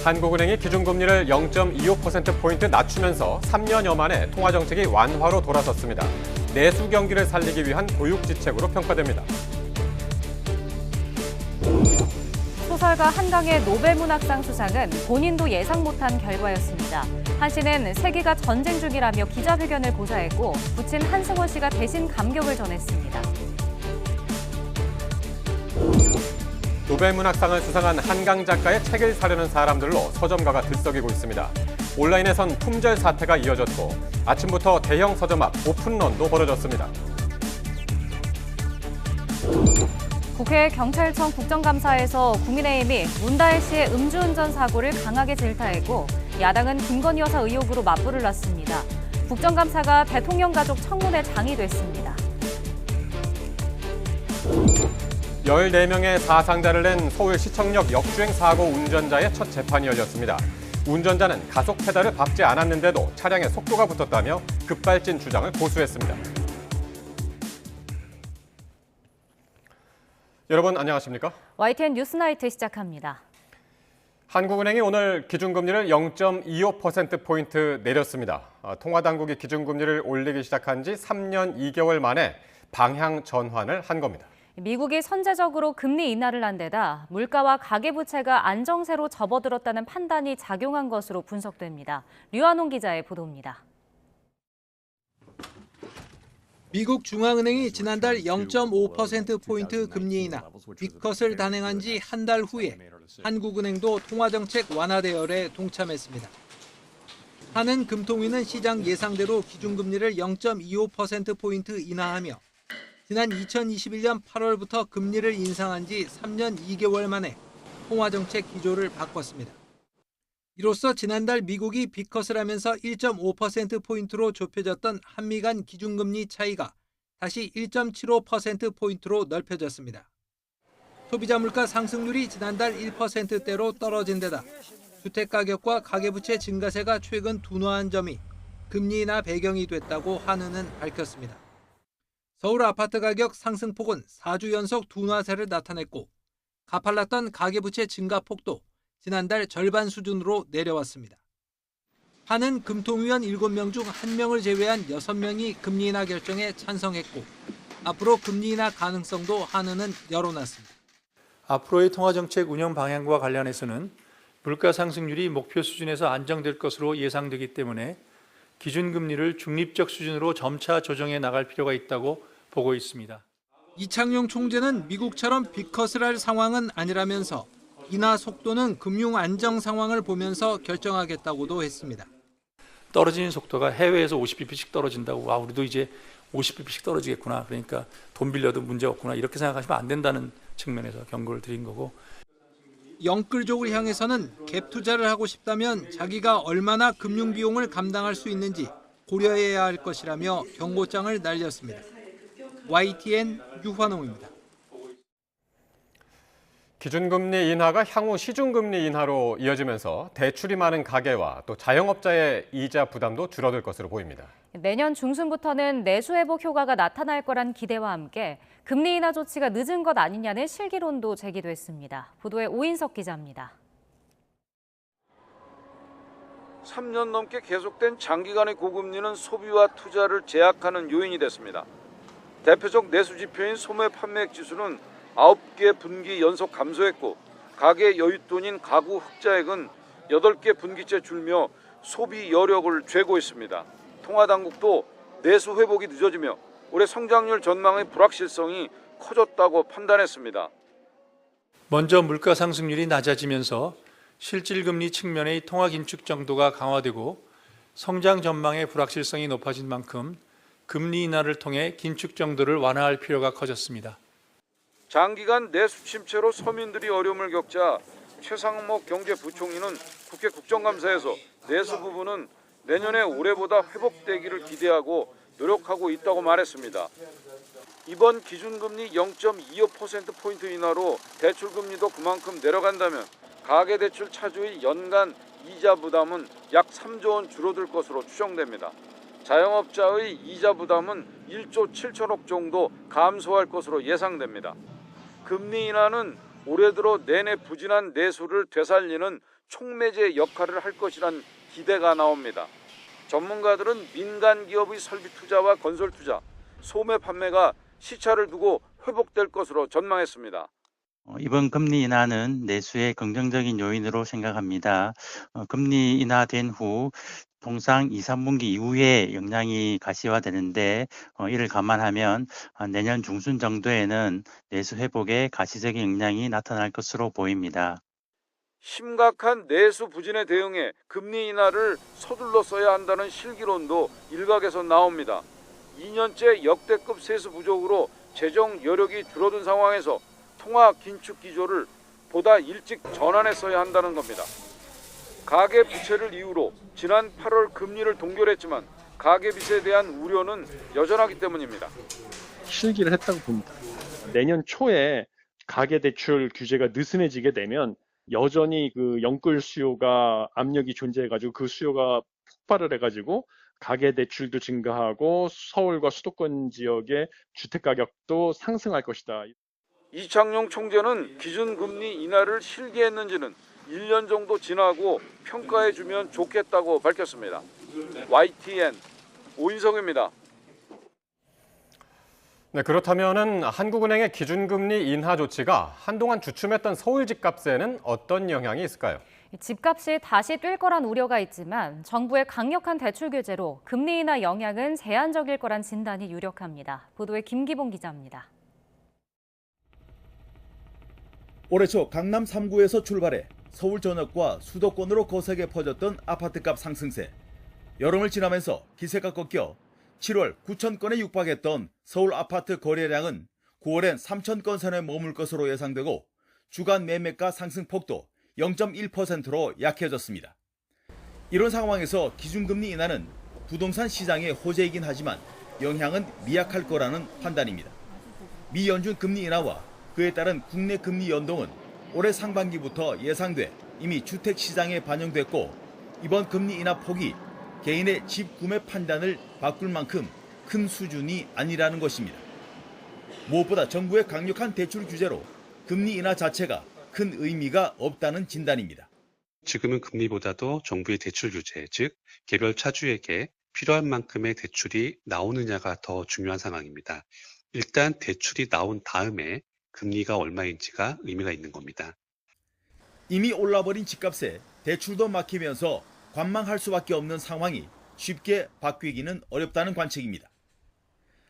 한국은행이 기준금리를 0.25%포인트 낮추면서 3년여 만에 통화정책이 완화로 돌아섰습니다. 내수 경기를 살리기 위한 보육지책으로 평가됩니다. 소설가 한강의 노벨문학상 수상은 본인도 예상 못한 결과였습니다. 한 씨는 세계가 전쟁 중이라며 기자회견을 고사했고 부친 한승원 씨가 대신 감격을 전했습니다. 노벨문학상을 수상한 한강 작가의 책을 사려는 사람들로 서점가가 들썩이고 있습니다. 온라인에선 품절 사태가 이어졌고 아침부터 대형 서점 앞 오픈런도 벌어졌습니다. 국회 경찰청 국정감사에서 국민의힘이 문다혜 씨의 음주운전 사고를 강하게 질타했고 야당은 김건희 여사 의혹으로 맞불을 놨습니다. 국정감사가 대통령 가족 청문회 장이 됐습니다. 14명의 사상자를 낸 서울시청역 역주행 사고 운전자의 첫 재판이 열렸습니다. 운전자는 가속 페달을 밟지 않았는데도 차량에 속도가 붙었다며 급발진 주장을 고수했습니다. 여러분 안녕하십니까? YTN 뉴스나이트 시작합니다. 한국은행이 오늘 기준금리를 0.25%포인트 내렸습니다. 통화당국이 기준금리를 올리기 시작한 지 3년 2개월 만에 방향 전환을 한 겁니다. 미국이 선제적으로 금리 인하를 한 데다 물가와 가계부채가 안정세로 접어들었다는 판단이 작용한 것으로 분석됩니다. 류한홍 기자의 보도입니다. 미국 중앙은행이 지난달 0.5%포인트 금리 인하, 빅컷을 단행한 지 한 달 후에 한국은행도 통화정책 완화 대열에 동참했습니다. 한은 금통위는 시장 예상대로 기준금리를 0.25%포인트 인하하며 지난 2021년 8월부터 금리를 인상한 지 3년 2개월 만에 통화정책 기조를 바꿨습니다. 이로써 지난달 미국이 빅컷을 하면서 1.5%포인트로 좁혀졌던 한미 간 기준금리 차이가 다시 1.75%포인트로 넓혀졌습니다. 소비자 물가 상승률이 지난달 1%대로 떨어진 데다 주택가격과 가계부채 증가세가 최근 둔화한 점이 금리 인하 배경이 됐다고 한은은 밝혔습니다. 서울 아파트 가격 상승폭은 4주 연속 둔화세를 나타냈고 가팔랐던 가계부채 증가폭도 지난달 절반 수준으로 내려왔습니다. 한은 금통위원 7명 중 1명을 제외한 6명이 금리 인하 결정에 찬성했고 앞으로 금리 인하 가능성도 한은은 열어놨습니다. 앞으로의 통화정책 운영 방향과 관련해서는 물가 상승률이 목표 수준에서 안정될 것으로 예상되기 때문에 기준금리를 중립적 수준으로 점차 조정해 나갈 필요가 있다고 보고 있습니다. 이창용 총재는 미국처럼 빅컷을 할 상황은 아니라면서 인하 속도는 금융 안정 상황을 보면서 결정하겠다고도 했습니다. 떨어지는 속도가 해외에서 50bp씩 떨어진다고 우리도 이제 50bp씩 떨어지겠구나. 그러니까 돈 빌려도 문제 없구나. 이렇게 생각하시면 안 된다는 측면에서 경고를 드린 거고. 영끌족을 향해서는 갭 투자를 하고 싶다면 자기가 얼마나 금융 비용을 감당할 수 있는지 고려해야 할 것이라며 경고장을 날렸습니다. YTN 유환홍입니다. 기준금리 인하가 향후 시중금리 인하로 이어지면서 대출이 많은 가계와 또 자영업자의 이자 부담도 줄어들 것으로 보입니다. 내년 중순부터는 내수 회복 효과가 나타날 거란 기대와 함께 금리 인하 조치가 늦은 것 아니냐는 실기론도 제기됐습니다. 보도에 오인석 기자입니다. 3년 넘게 계속된 장기간의 고금리는 소비와 투자를 제약하는 요인이 됐습니다. 대표적 내수 지표인 소매 판매액 지수는 9개 분기 연속 감소했고 가계 여윳돈인 가구 흑자액은 8개 분기째 줄며 소비 여력을 죄고했습니다. 통화당국도 내수 회복이 늦어지며 올해 성장률 전망의 불확실성이 커졌다고 판단했습니다. 먼저 물가 상승률이 낮아지면서 실질금리 측면의 통화 긴축 정도가 강화되고 성장 전망의 불확실성이 높아진 만큼 금리 인하를 통해 긴축 정도를 완화할 필요가 커졌습니다. 장기간 내수 침체로 서민들이 어려움을 겪자 최상목 경제부총리는 국회 국정감사에서 내수 부분은 내년에 올해보다 회복되기를 기대하고 노력하고 있다고 말했습니다. 이번 기준금리 0.25%포인트 인하로 대출금리도 그만큼 내려간다면 가계대출 차주의 연간 이자 부담은 약 3조 원 줄어들 것으로 추정됩니다. 자영업자의 이자 부담은 1조 7천억 정도 감소할 것으로 예상됩니다. 금리 인하는 올해 들어 내내 부진한 내수를 되살리는 촉매제 역할을 할 것이란 기대가 나옵니다. 전문가들은 민간 기업의 설비 투자와 건설 투자, 소매 판매가 시차를 두고 회복될 것으로 전망했습니다. 이번 금리 인하는 내수의 긍정적인 요인으로 생각합니다. 금리 인하된 후 통상 2, 3분기 이후에 영향이 가시화되는데 이를 감안하면 내년 중순 정도에는 내수 회복에 가시적인 영향이 나타날 것으로 보입니다. 심각한 내수 부진에 대응해 금리 인하를 서둘러 써야 한다는 실기론도 일각에서 나옵니다. 2년째 역대급 세수 부족으로 재정 여력이 줄어든 상황에서 통화 긴축 기조를 보다 일찍 전환했어야 한다는 겁니다. 가계 부채를 이유로 지난 8월 금리를 동결했지만 가계빚에 대한 우려는 여전하기 때문입니다. 실기를 했다고 봅니다. 내년 초에 가계대출 규제가 느슨해지게 되면 여전히 그 영끌 수요가 압력이 존재해가지고 그 수요가 폭발을 해가지고 가계대출도 증가하고 서울과 수도권 지역의 주택가격도 상승할 것이다. 이창용 총재는 기준금리 인하를 실기했는지는 1년 정도 지나고 평가해주면 좋겠다고 밝혔습니다. YTN 오인성입니다. 네, 그렇다면은 한국은행의 기준금리 인하 조치가 한동안 주춤했던 서울 집값에는 어떤 영향이 있을까요? 집값이 다시 뛸 거란 우려가 있지만 정부의 강력한 대출 규제로 금리 인하 영향은 제한적일 거란 진단이 유력합니다. 보도에 김기봉 기자입니다. 올해 초 강남 3구에서 출발해 서울 전역과 수도권으로 거세게 퍼졌던 아파트값 상승세. 여름을 지나면서 기세가 꺾여 7월 9천 건에 육박했던 서울 아파트 거래량은 9월엔 3천 건 선에 머물 것으로 예상되고 주간 매매가 상승폭도 0.1%로 약해졌습니다. 이런 상황에서 기준금리 인하는 부동산 시장의 호재이긴 하지만 영향은 미약할 거라는 판단입니다. 미 연준 금리 인하와 그에 따른 국내 금리 연동은 올해 상반기부터 예상돼 이미 주택 시장에 반영됐고 이번 금리 인하 폭이 개인의 집 구매 판단을 바꿀 만큼 큰 수준이 아니라는 것입니다. 무엇보다 정부의 강력한 대출 규제로 금리 인하 자체가 큰 의미가 없다는 진단입니다. 지금은 금리보다도 정부의 대출 규제, 즉 개별 차주에게 필요한 만큼의 대출이 나오느냐가 더 중요한 상황입니다. 일단 대출이 나온 다음에 금리가 얼마인지가 의미가 있는 겁니다. 이미 올라버린 집값에 대출도 막히면서 관망할 수밖에 없는 상황이 쉽게 바뀌기는 어렵다는 관측입니다.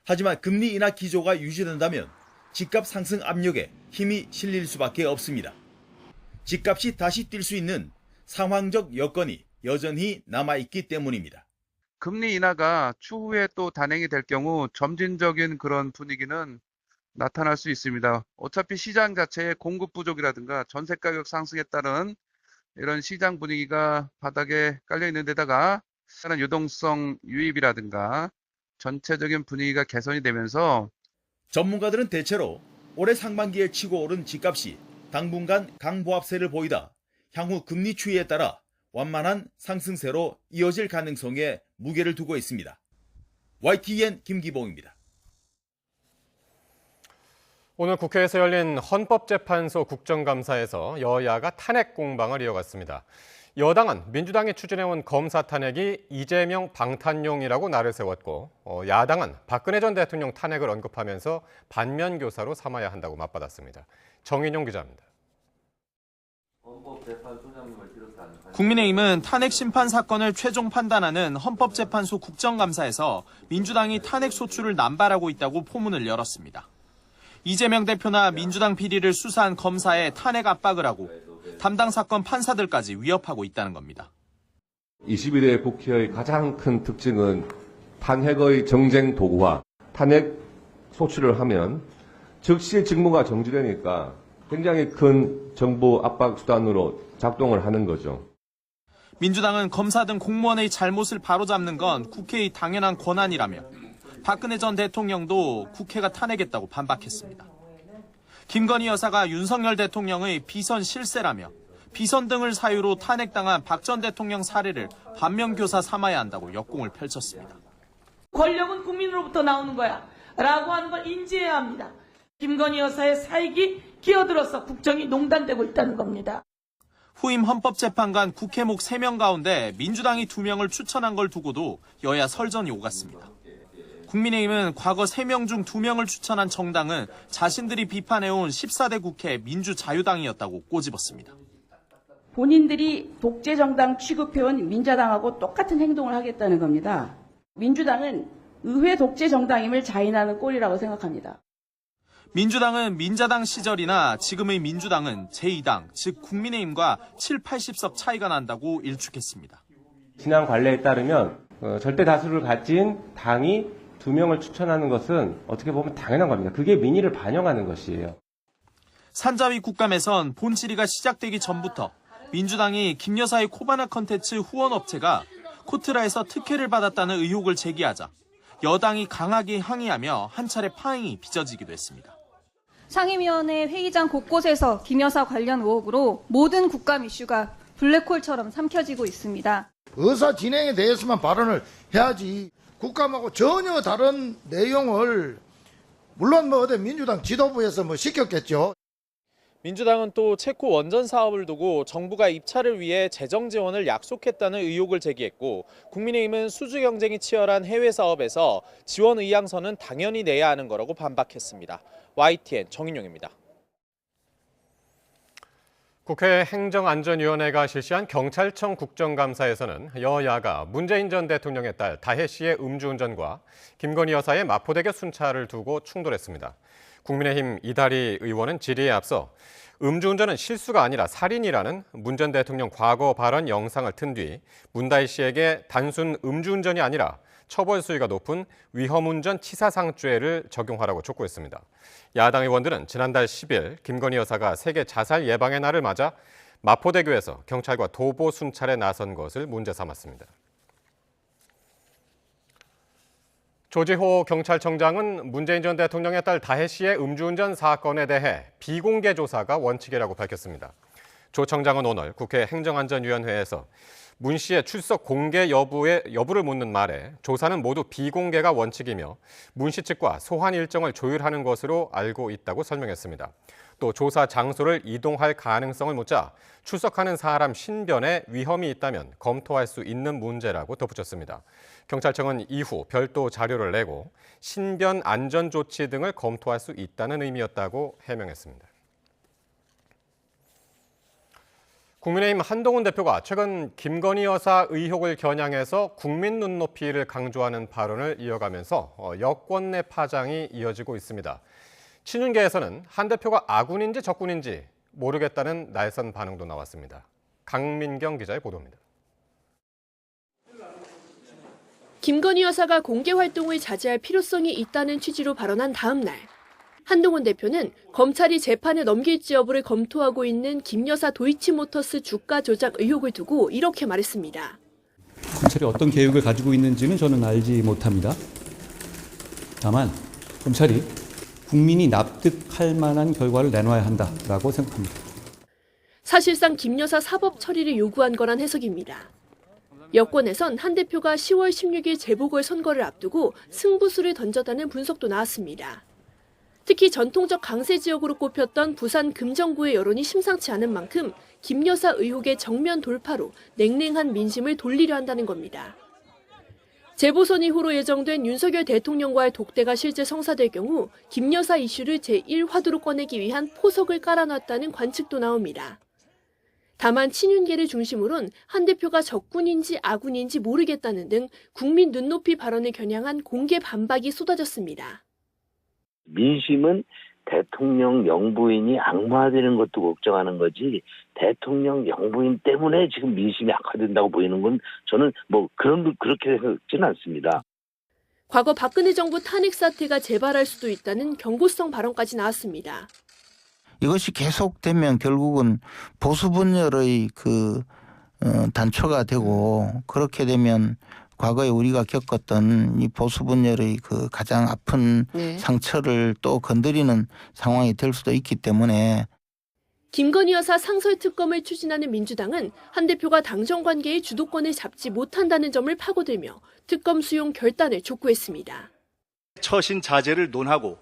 하지만 금리 인하 기조가 유지된다면 집값 상승 압력에 힘이 실릴 수밖에 없습니다. 집값이 다시 뛸 수 있는 상황적 여건이 여전히 남아있기 때문입니다. 금리 인하가 추후에 또 단행이 될 경우 점진적인 그런 분위기는 나타날 수 있습니다. 어차피 시장 자체의 공급 부족이라든가 전세 가격 상승에 따른 이런 시장 분위기가 바닥에 깔려 있는 데다가 유동성 유입이라든가 전체적인 분위기가 개선이 되면서 전문가들은 대체로 올해 상반기에 치고 오른 집값이 당분간 강보합세를 보이다 향후 금리 추이에 따라 완만한 상승세로 이어질 가능성에 무게를 두고 있습니다. YTN 김기봉입니다. 오늘 국회에서 열린 헌법재판소 국정감사에서 여야가 탄핵 공방을 이어갔습니다. 여당은 민주당이 추진해온 검사 탄핵이 이재명 방탄용이라고 날을 세웠고 야당은 박근혜 전 대통령 탄핵을 언급하면서 반면교사로 삼아야 한다고 맞받았습니다. 정인용 기자입니다. 국민의힘은 탄핵 심판 사건을 최종 판단하는 헌법재판소 국정감사에서 민주당이 탄핵 소추를 남발하고 있다고 포문을 열었습니다. 이재명 대표나 민주당 비리를 수사한 검사에 탄핵 압박을 하고 담당 사건 판사들까지 위협하고 있다는 겁니다. 21대 국회의 가장 큰 특징은 탄핵의 정쟁 도구화, 탄핵 소추를 하면 즉시 직무가 정지되니까 굉장히 큰 정부 압박 수단으로 작동을 하는 거죠. 민주당은 검사 등 공무원의 잘못을 바로잡는 건 국회의 당연한 권한이라며 박근혜 전 대통령도 국회가 탄핵했다고 반박했습니다. 김건희 여사가 윤석열 대통령의 비선 실세라며 비선 등을 사유로 탄핵당한 박 전 대통령 사례를 반면교사 삼아야 한다고 역공을 펼쳤습니다. 권력은 국민으로부터 나오는 거야 라고 하는 걸 인지해야 합니다. 김건희 여사의 사익이 끼어들어서 국정이 농단되고 있다는 겁니다. 후임 헌법재판관 국회목 3명 가운데 민주당이 2명을 추천한 걸 두고도 여야 설전이 오갔습니다. 국민의힘은 과거 3명 중 2명을 추천한 정당은 자신들이 비판해온 14대 국회 민주자유당이었다고 꼬집었습니다. 본인들이 독재정당 취급해온 민자당하고 똑같은 행동을 하겠다는 겁니다. 민주당은 의회 독재정당임을 자인하는 꼴이라고 생각합니다. 민주당은 민자당 시절이나 지금의 민주당은 제2당, 즉 국민의힘과 7, 80석 차이가 난다고 일축했습니다. 지난 관례에 따르면 절대 다수를 가진 당이 2명을 추천하는 것은 어떻게 보면 당연한 겁니다. 그게 민의를 반영하는 것이에요. 산자위 국감에선 본 질의가 시작되기 전부터 민주당이 김 여사의 코바나 컨텐츠 후원업체가 코트라에서 특혜를 받았다는 의혹을 제기하자 여당이 강하게 항의하며 한 차례 파행이 빚어지기도 했습니다. 상임위원회 회의장 곳곳에서 김 여사 관련 의혹으로 모든 국감 이슈가 블랙홀처럼 삼켜지고 있습니다. 의사 진행에 대해서만 발언을 해야지 국감하고 전혀 다른 내용을 물론 어디 민주당 지도부에서 시켰겠죠. 민주당은 또 체코 원전 사업을 두고 정부가 입찰을 위해 재정 지원을 약속했다는 의혹을 제기했고 국민의힘은 수주 경쟁이 치열한 해외 사업에서 지원 의향서는 당연히 내야 하는 거라고 반박했습니다. YTN 정인용입니다. 국회 행정안전위원회가 실시한 경찰청 국정감사에서는 여야가 문재인 전 대통령의 딸 다혜 씨의 음주운전과 김건희 여사의 마포대교 순찰을 두고 충돌했습니다. 국민의힘 이다리 의원은 질의에 앞서 음주운전은 실수가 아니라 살인이라는 문 전 대통령 과거 발언 영상을 튼 뒤 문다혜 씨에게 단순 음주운전이 아니라 처벌 수위가 높은 위험운전 치사상죄를 적용하라고 촉구했습니다. 야당 의원들은 지난달 10일 김건희 여사가 세계 자살 예방의 날을 맞아 마포대교에서 경찰과 도보 순찰에 나선 것을 문제 삼았습니다. 조지호 경찰청장은 문재인 전 대통령의 딸 다혜 씨의 음주운전 사건에 대해 비공개 조사가 원칙이라고 밝혔습니다. 조 청장은 오늘 국회 행정안전위원회에서 문 씨의 출석 공개 여부를 묻는 말에 조사는 모두 비공개가 원칙이며 문 씨 측과 소환 일정을 조율하는 것으로 알고 있다고 설명했습니다. 또 조사 장소를 이동할 가능성을 묻자 출석하는 사람 신변에 위험이 있다면 검토할 수 있는 문제라고 덧붙였습니다. 경찰청은 이후 별도 자료를 내고 신변 안전 조치 등을 검토할 수 있다는 의미였다고 해명했습니다. 국민의힘 한동훈 대표가 최근 김건희 여사 의혹을 겨냥해서 국민 눈높이를 강조하는 발언을 이어가면서 여권 내 파장이 이어지고 있습니다. 친윤계에서는 한 대표가 아군인지 적군인지 모르겠다는 날선 반응도 나왔습니다. 강민경 기자의 보도입니다. 김건희 여사가 공개 활동을 자제할 필요성이 있다는 취지로 발언한 다음 날 한동훈 대표는 검찰이 재판에 넘길지 여부를 검토하고 있는 김 여사 도이치모터스 주가 조작 의혹을 두고 이렇게 말했습니다. 검찰이 어떤 계획을 가지고 있는지는 저는 알지 못합니다. 다만 검찰이 국민이 납득할 만한 결과를 내놔야 한다라고 생각합니다. 사실상 김 여사 사법 처리를 요구한 거란 해석입니다. 여권에선 한 대표가 10월 16일 재보궐선거를 앞두고 승부수를 던졌다는 분석도 나왔습니다. 특히 전통적 강세 지역으로 꼽혔던 부산 금정구의 여론이 심상치 않은 만큼 김 여사 의혹의 정면 돌파로 냉랭한 민심을 돌리려 한다는 겁니다. 재보선 이후로 예정된 윤석열 대통령과의 독대가 실제 성사될 경우 김 여사 이슈를 제1화두로 꺼내기 위한 포석을 깔아놨다는 관측도 나옵니다. 다만 친윤계를 중심으로는 한 대표가 적군인지 아군인지 모르겠다는 등 국민 눈높이 발언을 겨냥한 공개 반박이 쏟아졌습니다. 민심은 대통령 영부인이 악마되는 것도 걱정하는 거지 대통령 영부인 때문에 지금 민심이 악화된다고 보이는 건 저는 그렇게 생각지는 않습니다. 과거 박근혜 정부 탄핵 사태가 재발할 수도 있다는 경고성 발언까지 나왔습니다. 이것이 계속되면 결국은 보수 분열의 단초가 되고 그렇게 되면 과거에 우리가 겪었던 이 보수 분열의 가장 아픈 상처를 또 건드리는 상황이 될 수도 있기 때문에 김건희 여사 상설 특검을 추진하는 민주당은 한 대표가 당정 관계의 주도권을 잡지 못한다는 점을 파고들며 특검 수용 결단을 촉구했습니다. 처신 자제를 논하고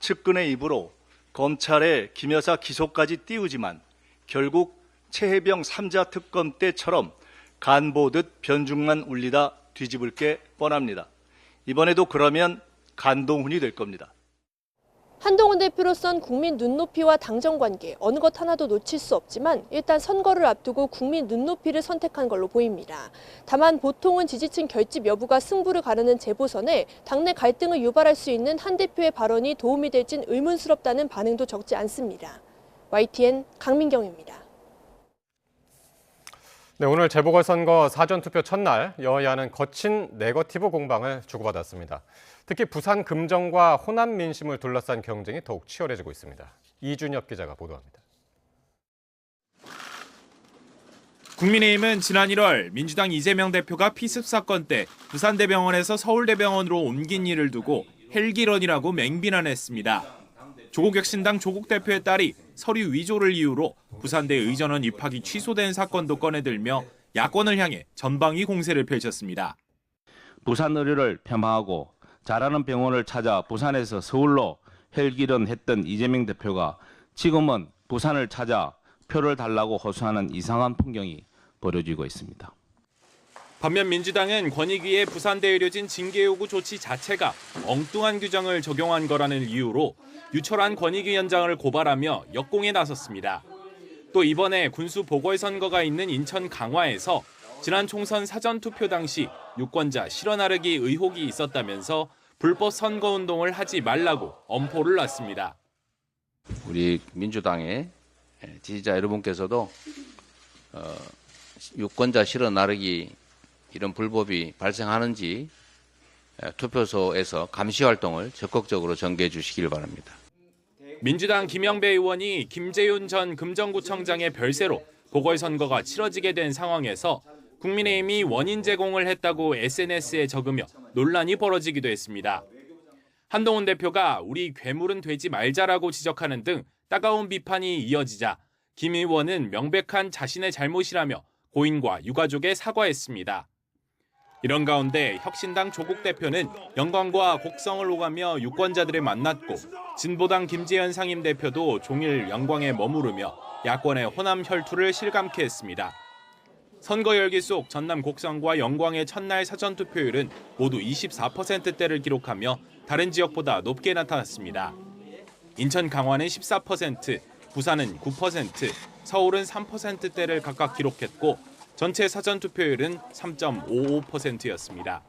측근의 입으로 검찰의 김 여사 기소까지 띄우지만 결국 최혜병 3자 특검 때처럼 간보듯 변죽만 울리다 뒤집을 게 뻔합니다. 이번에도 그러면 간동훈이 될 겁니다. 한동훈 대표로선 국민 눈높이와 당정 관계 어느 것 하나도 놓칠 수 없지만 일단 선거를 앞두고 국민 눈높이를 선택한 걸로 보입니다. 다만 보통은 지지층 결집 여부가 승부를 가르는 재보선에 당내 갈등을 유발할 수 있는 한 대표의 발언이 도움이 될진 의문스럽다는 반응도 적지 않습니다. YTN 강민경입니다. 네, 오늘 재보궐선거 사전투표 첫날 여야는 거친 네거티브 공방을 주고받았습니다. 특히 부산 금정과 호남 민심을 둘러싼 경쟁이 더욱 치열해지고 있습니다. 이준엽 기자가 보도합니다. 국민의힘은 지난 1월 민주당 이재명 대표가 피습 사건 때 부산대병원에서 서울대병원으로 옮긴 일을 두고 헬기런이라고 맹비난했습니다. 조국혁신당 조국 대표의 딸이 서류 위조를 이유로 부산대 의전원 입학이 취소된 사건도 꺼내들며 야권을 향해 전방위 공세를 펼쳤습니다. 부산 의료를 폄하하고 잘하는 병원을 찾아 부산에서 서울로 헬기런 했던 이재명 대표가 지금은 부산을 찾아 표를 달라고 호소하는 이상한 풍경이 벌어지고 있습니다. 반면 민주당은 권익위의 부산대 의료진 징계 요구 조치 자체가 엉뚱한 규정을 적용한 거라는 이유로 유철한 권익위원장을 고발하며 역공에 나섰습니다. 또 이번에 군수 보궐선거가 있는 인천 강화에서 지난 총선 사전투표 당시 유권자 실어 나르기 의혹이 있었다면서 불법 선거운동을 하지 말라고 엄포를 놨습니다. 우리 민주당의 지지자 여러분께서도 유권자 실어 나르기 이런 불법이 발생하는지 투표소에서 감시 활동을 적극적으로 전개해 주시길 바랍니다. 민주당 김영배 의원이 김재윤 전 금정구청장의 별세로 보궐선거가 치러지게 된 상황에서 국민의힘이 원인 제공을 했다고 SNS에 적으며 논란이 벌어지기도 했습니다. 한동훈 대표가 우리 괴물은 되지 말자라고 지적하는 등 따가운 비판이 이어지자 김 의원은 명백한 자신의 잘못이라며 고인과 유가족에 사과했습니다. 이런 가운데 혁신당 조국 대표는 영광과 곡성을 오가며 유권자들을 만났고 진보당 김재현 상임대표도 종일 영광에 머무르며 야권의 호남 혈투를 실감케 했습니다. 선거 열기 속 전남 곡성과 영광의 첫날 사전투표율은 모두 24%대를 기록하며 다른 지역보다 높게 나타났습니다. 인천 강화는 14%, 부산은 9%, 서울은 3%대를 각각 기록했고 전체 사전투표율은 3.55%였습니다.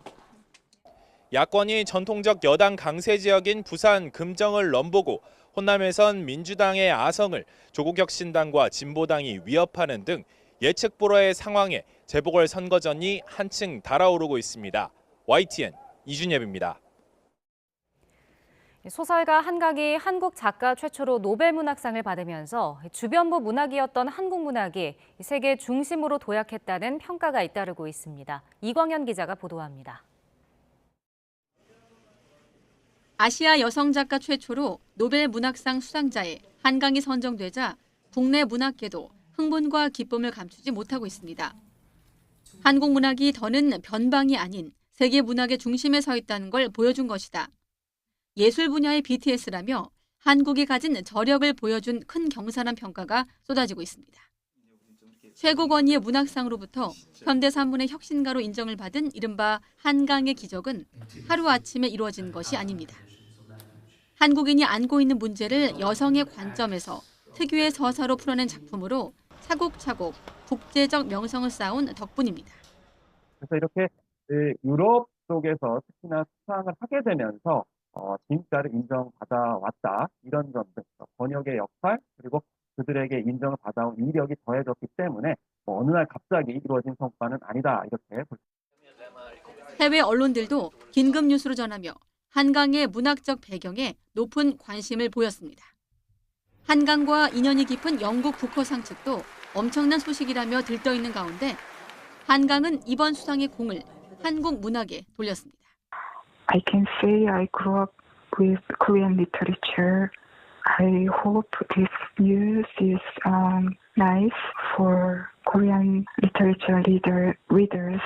야권이 전통적 여당 강세 지역인 부산 금정을 넘보고 호남에선 민주당의 아성을 조국혁신당과 진보당이 위협하는 등 예측 불허의 상황에 재보궐선거전이 한층 달아오르고 있습니다. YTN 이준엽입니다. 소설가 한강이 한국 작가 최초로 노벨문학상을 받으면서 주변부 문학이었던 한국 문학이 세계 중심으로 도약했다는 평가가 잇따르고 있습니다. 이광현 기자가 보도합니다. 아시아 여성 작가 최초로 노벨문학상 수상자에 한강이 선정되자 국내 문학계도 흥분과 기쁨을 감추지 못하고 있습니다. 한국 문학이 더는 변방이 아닌 세계 문학의 중심에 서 있다는 걸 보여준 것이다. 예술 분야의 BTS라며 한국이 가진 저력을 보여준 큰 경사란 평가가 쏟아지고 있습니다. 최고 권위의 문학상으로부터 현대산문의 혁신가로 인정을 받은 이른바 한강의 기적은 하루아침에 이루어진 것이 아닙니다. 한국인이 안고 있는 문제를 여성의 관점에서 특유의 서사로 풀어낸 작품으로 차곡차곡 국제적 명성을 쌓은 덕분입니다. 그래서 이렇게 유럽 쪽에서 특히나 수상을 하게 되면서 진짜를 인정받아 왔다. 이런 점들, 번역의 역할, 그리고 그들에게 인정을 받아온 이력이 더해졌기 때문에 어느 날 갑자기 이루어진 성과는 아니다. 이렇게 볼 수 있습니다. 해외 언론들도 긴급 뉴스로 전하며 한강의 문학적 배경에 높은 관심을 보였습니다. 한강과 인연이 깊은 영국 부커상 측도 엄청난 소식이라며 들떠있는 가운데 한강은 이번 수상의 공을 한국 문학에 돌렸습니다. I can say I grew up with Korean literature. I hope this news is nice for Korean literature readers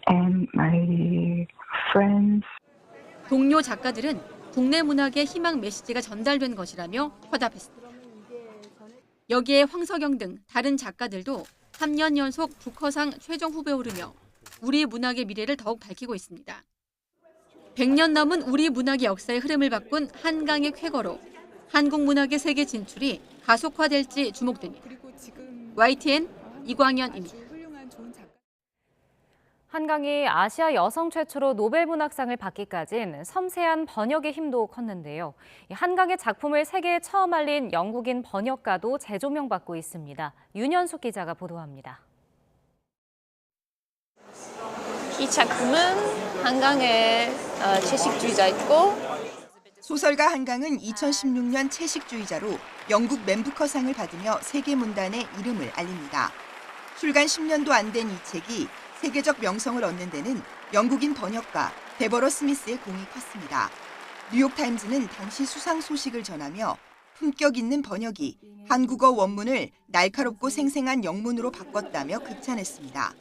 and my friends. 동료 작가들은 국내 문학의 희망 메시지가 전달된 것이라며 화답했습니다. 여기에 황석영 등 다른 작가들도 3년 연속 부커상 최종 후보에 오르며 우리 문학의 미래를 더욱 밝히고 있습니다. 100년 넘은 우리 문학의 역사의 흐름을 바꾼 한강의 쾌거로 한국 문학의 세계 진출이 가속화될지 주목됩니다. YTN 이광현입니다. 한강이 아시아 여성 최초로 노벨문학상을 받기까진 섬세한 번역의 힘도 컸는데요. 한강의 작품을 세계에 처음 알린 영국인 번역가도 재조명받고 있습니다. 윤현숙 기자가 보도합니다. 이 작품은 한강의 채식주의자였고 소설가 한강은 2016년 채식주의자로 영국 맨부커상을 받으며 세계 문단의 이름을 알립니다. 출간 10년도 안 된 이 책이 세계적 명성을 얻는 데는 영국인 번역가 데버러 스미스의 공이 컸습니다. 뉴욕타임즈는 당시 수상 소식을 전하며 품격 있는 번역이 한국어 원문을 날카롭고 생생한 영문으로 바꿨다며 극찬했습니다.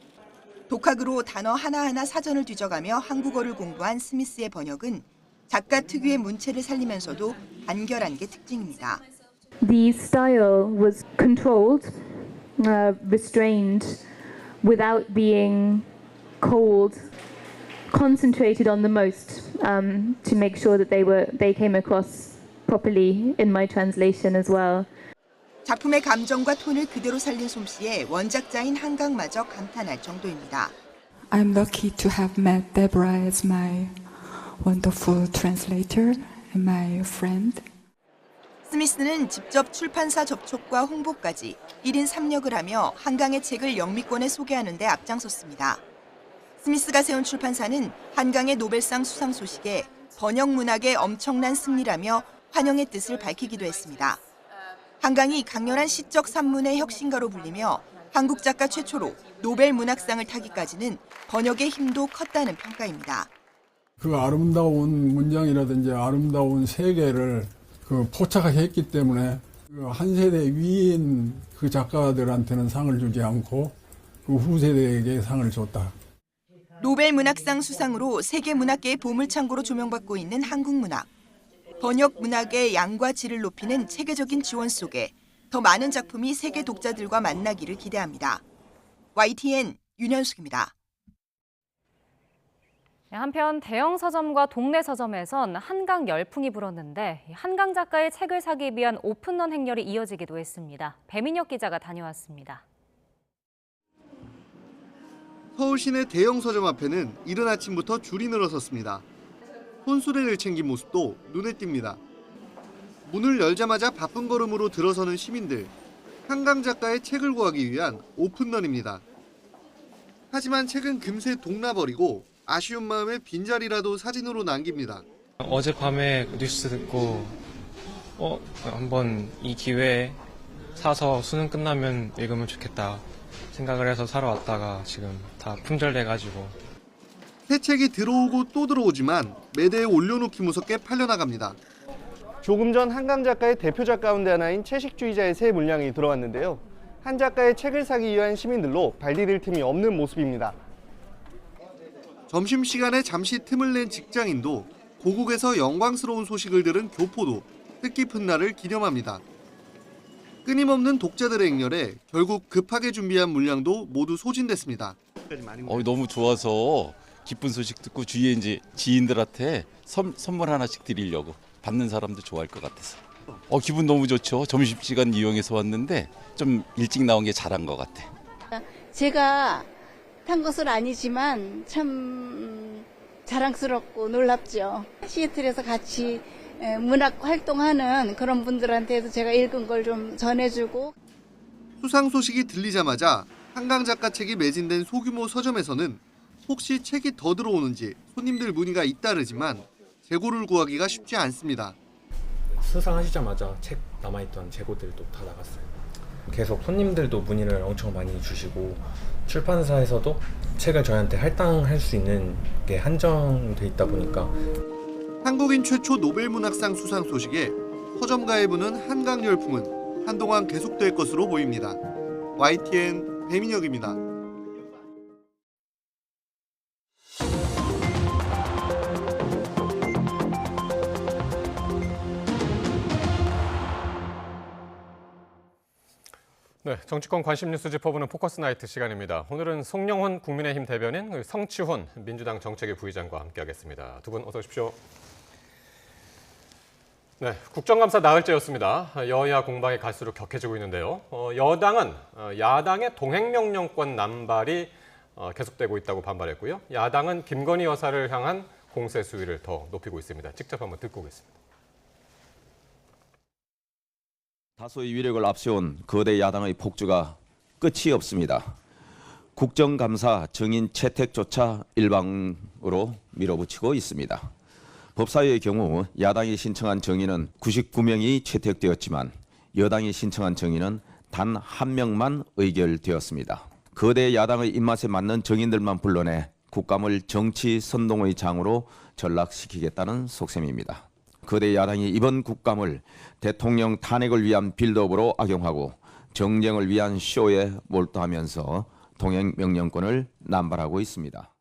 독학으로 단어 하나하나 사전을 뒤져가며 한국어를 공부한 스미스의 번역은 작가 특유의 문체를 살리면서도 간결한 게 특징입니다. The style was controlled, restrained, without being cold, concentrated on the most to make sure that they came across properly in my translation as well. 작품의 감정과 톤을 그대로 살린 솜씨에 원작자인 한강마저 감탄할 정도입니다. I'm lucky to have met Deborah as my wonderful translator and my friend. 스미스는 직접 출판사 접촉과 홍보까지 1인 3역을 하며 한강의 책을 영미권에 소개하는 데 앞장섰습니다. 스미스가 세운 출판사는 한강의 노벨상 수상 소식에 번역 문학의 엄청난 승리라며 환영의 뜻을 밝히기도 했습니다. 한강이 강렬한 시적 산문의 혁신가로 불리며 한국 작가 최초로 노벨 문학상을 타기까지는 번역의 힘도 컸다는 평가입니다. 그 아름다운 문장이라든지 아름다운 세계를 포착했기 때문에 한 세대 위인 그 작가들한테는 상을 주지 않고 그 후세대에게 상을 줬다. 노벨 문학상 수상으로 세계 문학계의 보물창고로 조명받고 있는 한국 문학. 번역 문학의 양과 질을 높이는 체계적인 지원 속에 더 많은 작품이 세계 독자들과 만나기를 기대합니다. YTN 윤현숙입니다. 한편 대형 서점과 동네 서점에선 한강 열풍이 불었는데 한강 작가의 책을 사기 위한 오픈런 행렬이 이어지기도 했습니다. 배민혁 기자가 다녀왔습니다. 서울 시내 대형 서점 앞에는 이른 아침부터 줄이 늘어섰습니다. 혼수레를 챙긴 모습도 눈에 띕니다. 문을 열자마자 바쁜 걸음으로 들어서는 시민들. 한강 작가의 책을 구하기 위한 오픈런입니다. 하지만 책은 금세 동나버리고 아쉬운 마음에 빈자리라도 사진으로 남깁니다. 어젯밤에 뉴스 듣고 한번 이 기회에 사서 수능 끝나면 읽으면 좋겠다 생각을 해서 사러 왔다가 지금 다 품절돼가지고. 새 책이 들어오고 또 들어오지만 매대에 올려놓기 무섭게 팔려나갑니다. 조금 전 한강 작가의 대표작 가운데 하나인 채식주의자의 새 물량이 들어왔는데요. 한 작가의 책을 사기 위한 시민들로 발디딜 틈이 없는 모습입니다. 점심시간에 잠시 틈을 낸 직장인도 고국에서 영광스러운 소식을 들은 교포도 뜻깊은 날을 기념합니다. 끊임없는 독자들의 행렬에 결국 급하게 준비한 물량도 모두 소진됐습니다. 너무 좋아서 기쁜 소식 듣고 주위에 이제 지인들한테 선물 하나씩 드리려고 받는 사람도 좋아할 것 같아서. 기분 너무 좋죠. 점심시간 이용해서 왔는데 좀 일찍 나온 게 잘한 것 같아. 제가 탄 것은 아니지만 참 자랑스럽고 놀랍죠. 시애틀에서 같이 문학 활동하는 그런 분들한테도 제가 읽은 걸 좀 전해주고. 수상 소식이 들리자마자 한강 작가 책이 매진된 소규모 서점에서는 혹시 책이 더 들어오는지 손님들 문의가 잇따르지만 재고를 구하기가 쉽지 않습니다. 수상하시자마자 책 남아있던 재고들도 다 나갔어요. 계속 손님들도 문의를 엄청 많이 주시고 출판사에서도 책을 저희한테 할당할 수 있는 게 한정돼 있다 보니까. 한국인 최초 노벨문학상 수상 소식에 서점가에 부는 한강 열풍은 한동안 계속될 것으로 보입니다. YTN 배민혁입니다. 네, 정치권 관심 뉴스 짚어보는 포커스 나이트 시간입니다. 오늘은 송영훈 국민의힘 대변인, 성치훈 민주당 정책위 부의장과 함께하겠습니다. 두 분 어서 오십시오. 네, 국정감사 나흘째였습니다. 여야 공방이 갈수록 격해지고 있는데요. 여당은 야당의 동행명령권 남발이 계속되고 있다고 반발했고요. 야당은 김건희 여사를 향한 공세 수위를 더 높이고 있습니다. 직접 한번 듣고 오겠습니다. 다소의 위력을 앞세운 거대 야당의 폭주가 끝이 없습니다. 국정감사 증인 채택조차 일방으로 밀어붙이고 있습니다. 법사위의 경우 야당이 신청한 증인은 99명이 채택되었지만 여당이 신청한 증인은 단 1명만 의결되었습니다. 거대 야당의 입맛에 맞는 증인들만 불러내 국감을 정치 선동의 장으로 전락시키겠다는 속셈입니다. 거대 야당이 이번 국감을 대통령 탄핵을 위한 빌드업으로 악용하고 정쟁을 위한 쇼에 몰두하면서 동행명령권을 남발하고 있습니다.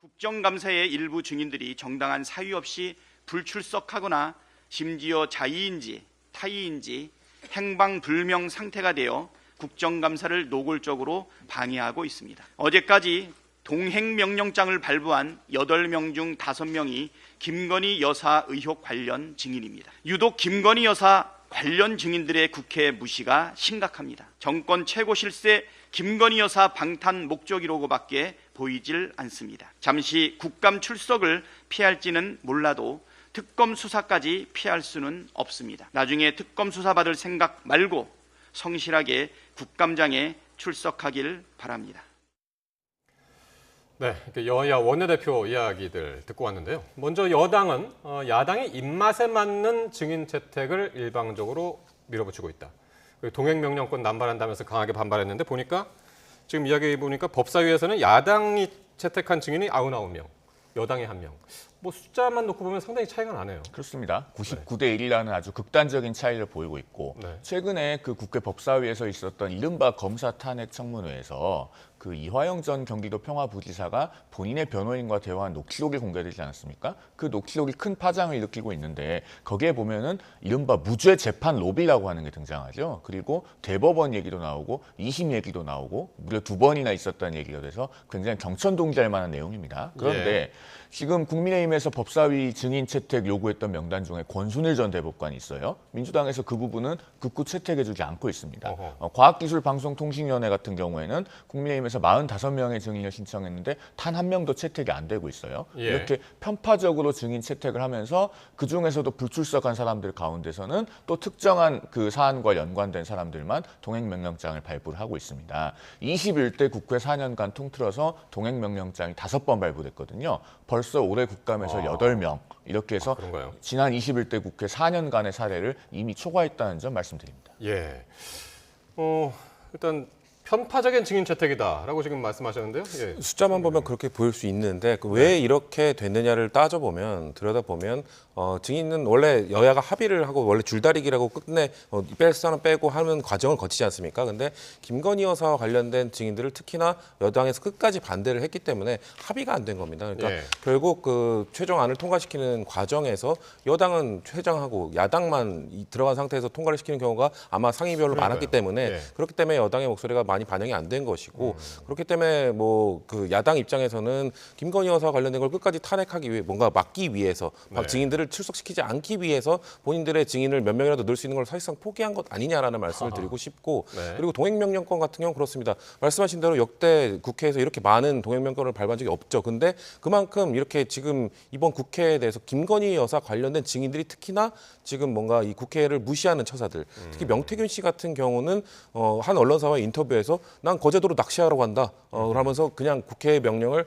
국정감사의 일부 증인들이 정당한 사유 없이 불출석하거나 심지어 자의인지 타의인지 행방불명 상태가 되어 국정감사를 노골적으로 방해하고 있습니다. 어제까지 동행명령장을 발부한 8명 중 5명이 김건희 여사 의혹 관련 증인입니다. 유독 김건희 여사 관련 증인들의 국회 무시가 심각합니다. 정권 최고 실세 김건희 여사 방탄 목적이라고밖에 보이질 않습니다. 잠시 국감 출석을 피할지는 몰라도 특검 수사까지 피할 수는 없습니다. 나중에 특검 수사 받을 생각 말고 성실하게 국감장에 출석하길 바랍니다. 네, 여야 원내대표 이야기들 듣고 왔는데요. 먼저 여당은 야당의 입맛에 맞는 증인 채택을 일방적으로 밀어붙이고 있다. 동행명령권 남발한다면서 강하게 반발했는데 보니까 지금 이야기 보니까 법사위에서는 야당이 채택한 증인이 99명, 여당이 1명. 뭐 숫자만 놓고 보면 상당히 차이가 나네요. 그렇습니다. 99대 1이라는 아주 극단적인 차이를 보이고 있고 최근에 그 국회 법사위에서 있었던 이른바 검사 탄핵 청문회에서 그 이화영 전 경기도 평화부지사가 본인의 변호인과 대화한 녹취록이 공개되지 않았습니까? 그 녹취록이 큰 파장을 일으키고 있는데 거기에 보면은 이른바 무죄 재판 로비라고 하는 게 등장하죠. 그리고 대법원 얘기도 나오고 2심 얘기도 나오고 무려 2번이나 있었다는 얘기가 돼서 굉장히 경천동지할 만한 내용입니다. 그런데 지금 국민의힘에서 법사위 증인 채택 요구했던 명단 중에 권순일 전 대법관이 있어요. 민주당에서 그 부분은 극구 채택해주지 않고 있습니다. 과학기술방송통신위원회 같은 경우에는 국민의힘에서 45명의 증인을 신청했는데 단 1명도 채택이 안 되고 있어요. 이렇게 편파적으로 증인 채택을 하면서 그중에서도 불출석한 사람들 가운데서는 또 특정한 그 사안과 연관된 사람들만 동행명령장을 발부를 하고 있습니다. 21대 국회 4년간 통틀어서 동행명령장이 5번 발부됐거든요. 벌써 올해 국감에서 8명 이렇게 해서 지난 21대 국회 4년간의 사례를 이미 초과했다는 점 말씀드립니다. 예. 일단 편파적인 증인 채택이다라고 지금 말씀하셨는데요. 예. 숫자만 보면 그렇게 보일 수 있는데 왜 이렇게 됐느냐를 따져보면 들여다보면 증인은 원래 여야가 합의를 하고 원래 줄다리기라고 끝내 뺄 사람 빼고 하는 과정을 거치지 않습니까? 근데 김건희 여사와 관련된 증인들을 특히나 여당에서 끝까지 반대를 했기 때문에 합의가 안 된 겁니다. 그러니까 결국 그 최종안을 통과시키는 과정에서 여당은 퇴장하고 야당만 들어간 상태에서 통과를 시키는 경우가 아마 상위별로 많았기 때문에 그렇기 때문에 여당의 목소리가 많이 반영이 안 된 것이고 그렇기 때문에 뭐 그 야당 입장에서는 김건희 여사와 관련된 걸 끝까지 탄핵하기 위해 뭔가 막기 위해서 증인들을 출석시키지 않기 위해서 본인들의 증인을 몇 명이라도 넣을 수 있는 걸 사실상 포기한 것 아니냐라는 말씀을 드리고 싶고 그리고 동행명령권 같은 경우는 그렇습니다. 말씀하신 대로 역대 국회에서 이렇게 많은 동행명령권을 발부한 적이 없죠. 근데 그만큼 이렇게 지금 이번 국회에 대해서 김건희 여사 관련된 증인들이 특히나 지금 뭔가 이 국회를 무시하는 처사들 특히 명태균 씨 같은 경우는 한 언론사와의 인터뷰에서 난 거제도로 낚시하러 간다 그러면서 그냥 국회의 명령을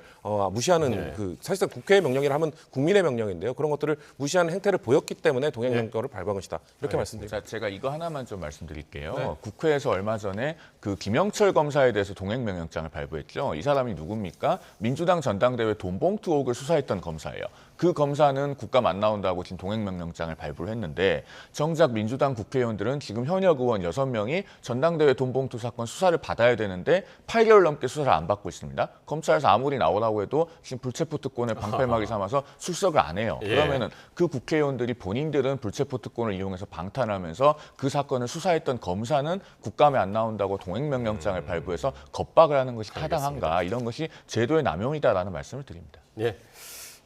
무시하는 그 사실상 국회의 명령이라 하면 국민의 명령인데요. 그런 것들을 무시하는 행태를 보였기 때문에 동행명령권을 발부한 것이다. 이렇게 말씀드립니다. 제가 이거 하나만 좀 말씀드릴게요. 국회에서 얼마 전에 그 김영철 검사에 대해서 동행명령장을 발부했죠. 이 사람이 누굽니까? 민주당 전당대회 돈봉투 의혹을 수사했던 검사예요. 그 검사는 국감 안 나온다고 지금 동행명령장을 발부를 했는데 정작 민주당 국회의원들은 지금 현역 의원 6명이 전당대회 돈봉투 사건 수사를 받아야 되는데 8개월 넘게 수사를 안 받고 있습니다. 검찰에서 아무리 나오라고 해도 지금 불체포 특권을 방패막이 삼아서 출석을 안 해요. 그러면은 그 국회의원들이 본인들은 불체포 특권을 이용해서 방탄하면서 그 사건을 수사했던 검사는 국감에 안 나온다고 동행명령장을 발부해서 겁박을 하는 것이 타당한가, 이런 것이 제도의 남용이다라는 말씀을 드립니다. 예.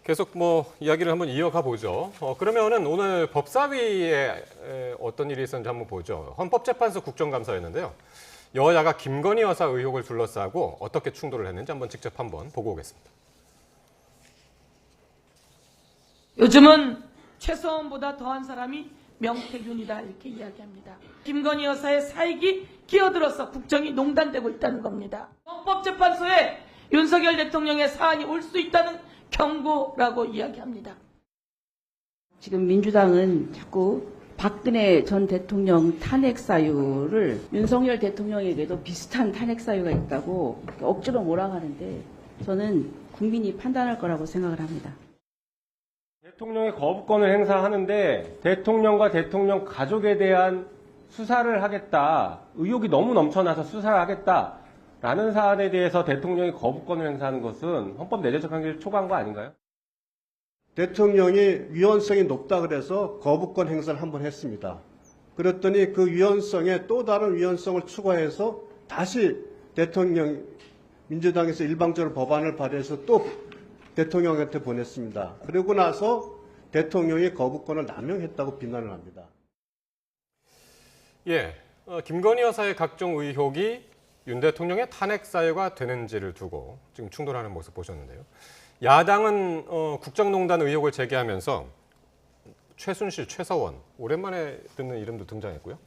계속 뭐 이야기를 한번 이어가 보죠. 그러면은 오늘 법사위에 어떤 일이 있었는지 한번 보죠. 헌법재판소 국정감사였는데요. 여야가 김건희 여사 의혹을 둘러싸고 어떻게 충돌을 했는지 한번 직접 한번 보고 오겠습니다. 요즘은 최서원보다 더한 사람이 명태균이다 이렇게 이야기합니다. 김건희 여사의 사익이 끼어들어서 국정이 농단되고 있다는 겁니다. 헌법재판소에 윤석열 대통령의 사안이 올 수 있다는 경고라고 이야기합니다. 지금 민주당은 자꾸 박근혜 전 대통령 탄핵 사유를 윤석열 대통령에게도 비슷한 탄핵 사유가 있다고 억지로 몰아가는데 저는 국민이 판단할 거라고 생각을 합니다. 대통령의 거부권을 행사하는데 대통령과 대통령 가족에 대한 수사를 하겠다, 의혹이 너무 넘쳐나서 수사를 하겠다라는 사안에 대해서 대통령이 거부권을 행사하는 것은 헌법 내재적 한계를 초과한 거 아닌가요? 대통령이 위헌성이 높다 그래서 거부권 행사를 한번 했습니다. 그랬더니 그 위헌성에 또 다른 위헌성을 추가해서 다시 대통령, 민주당에서 일방적으로 법안을 발의해서 또 대통령한테 보냈습니다. 그러고 나서 대통령이 거부권을 남용했다고 비난을 합니다. 예, 김건희 여사의 각종 의혹이 윤 대통령의 탄핵 사유가 되는지를 두고 지금 충돌하는 모습 보셨는데요. 야당은 국정농단 의혹을 제기하면서 최순실, 최서원, 오랜만에 듣는 이름도 등장했고요.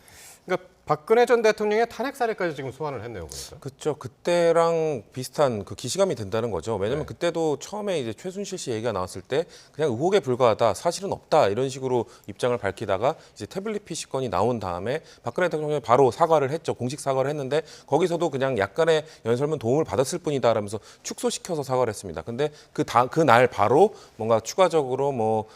그러니까 박근혜 전 대통령의 탄핵 사례까지 지금 소환을 했네요, 보니까. 그렇죠. 그때랑 비슷한 그 기시감이 든다는 거죠. 왜냐하면 그때도 처음에 이제 최순실 씨 얘기가 나왔을 때 그냥 의혹에 불과하다, 사실은 없다 이런 식으로 입장을 밝히다가 이제 태블릿 PC 건이 나온 다음에 박근혜 대통령이 바로 사과를 했죠. 공식 사과를 했는데 거기서도 그냥 약간의 연설문 도움을 받았을 뿐이다라면서 축소시켜서 사과를 했습니다. 근데 그날 바로 뭔가 추가적으로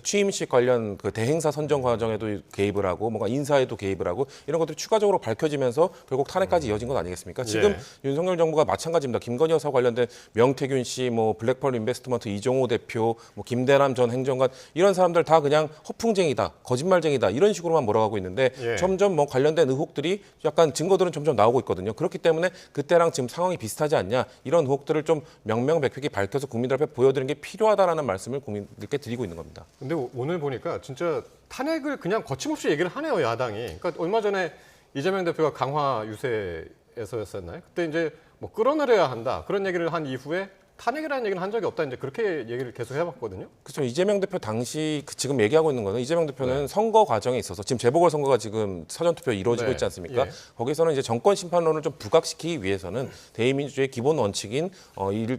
취임식 관련 그 대행사 선정 과정에도 개입을 하고 뭔가 인사에도 개입을 하고 이런 것들이 추가적으로 밝혀지면서 결국 탄핵까지 이어진 것 아니겠습니까? 지금 윤석열 정부가 마찬가지입니다. 김건희 여사 관련된 명태균 씨, 블랙펄 인베스트먼트 이종호 대표, 김대남 전 행정관 이런 사람들 다 그냥 허풍쟁이다, 거짓말쟁이다 이런 식으로만 몰아가고 있는데 점점 관련된 의혹들이 약간 증거들은 점점 나오고 있거든요. 그렇기 때문에 그때랑 지금 상황이 비슷하지 않냐 이런 의혹들을 좀 명명백백히 밝혀서 국민들 앞에 보여드리는 게 필요하다라는 말씀을 국민들께 드리고 있는 겁니다. 근데 오늘 보니까 진짜 탄핵을 그냥 거침없이 얘기를 하네요, 야당이. 그러니까 얼마 전에 이재명 대표가 강화 유세에서였었나요? 그때 이제 끌어내려야 한다 그런 얘기를 한 이후에 탄핵이라는 얘기는 한 적이 없다 이제 그렇게 얘기를 계속 해봤거든요. 그렇죠. 이재명 대표 당시 지금 얘기하고 있는 거는 이재명 대표는 선거 과정에 있어서 지금 재보궐선거가 지금 사전투표 이루어지고 있지 않습니까? 거기서는 이제 정권 심판론을 좀 부각시키기 위해서는 대의민주주의의 기본 원칙인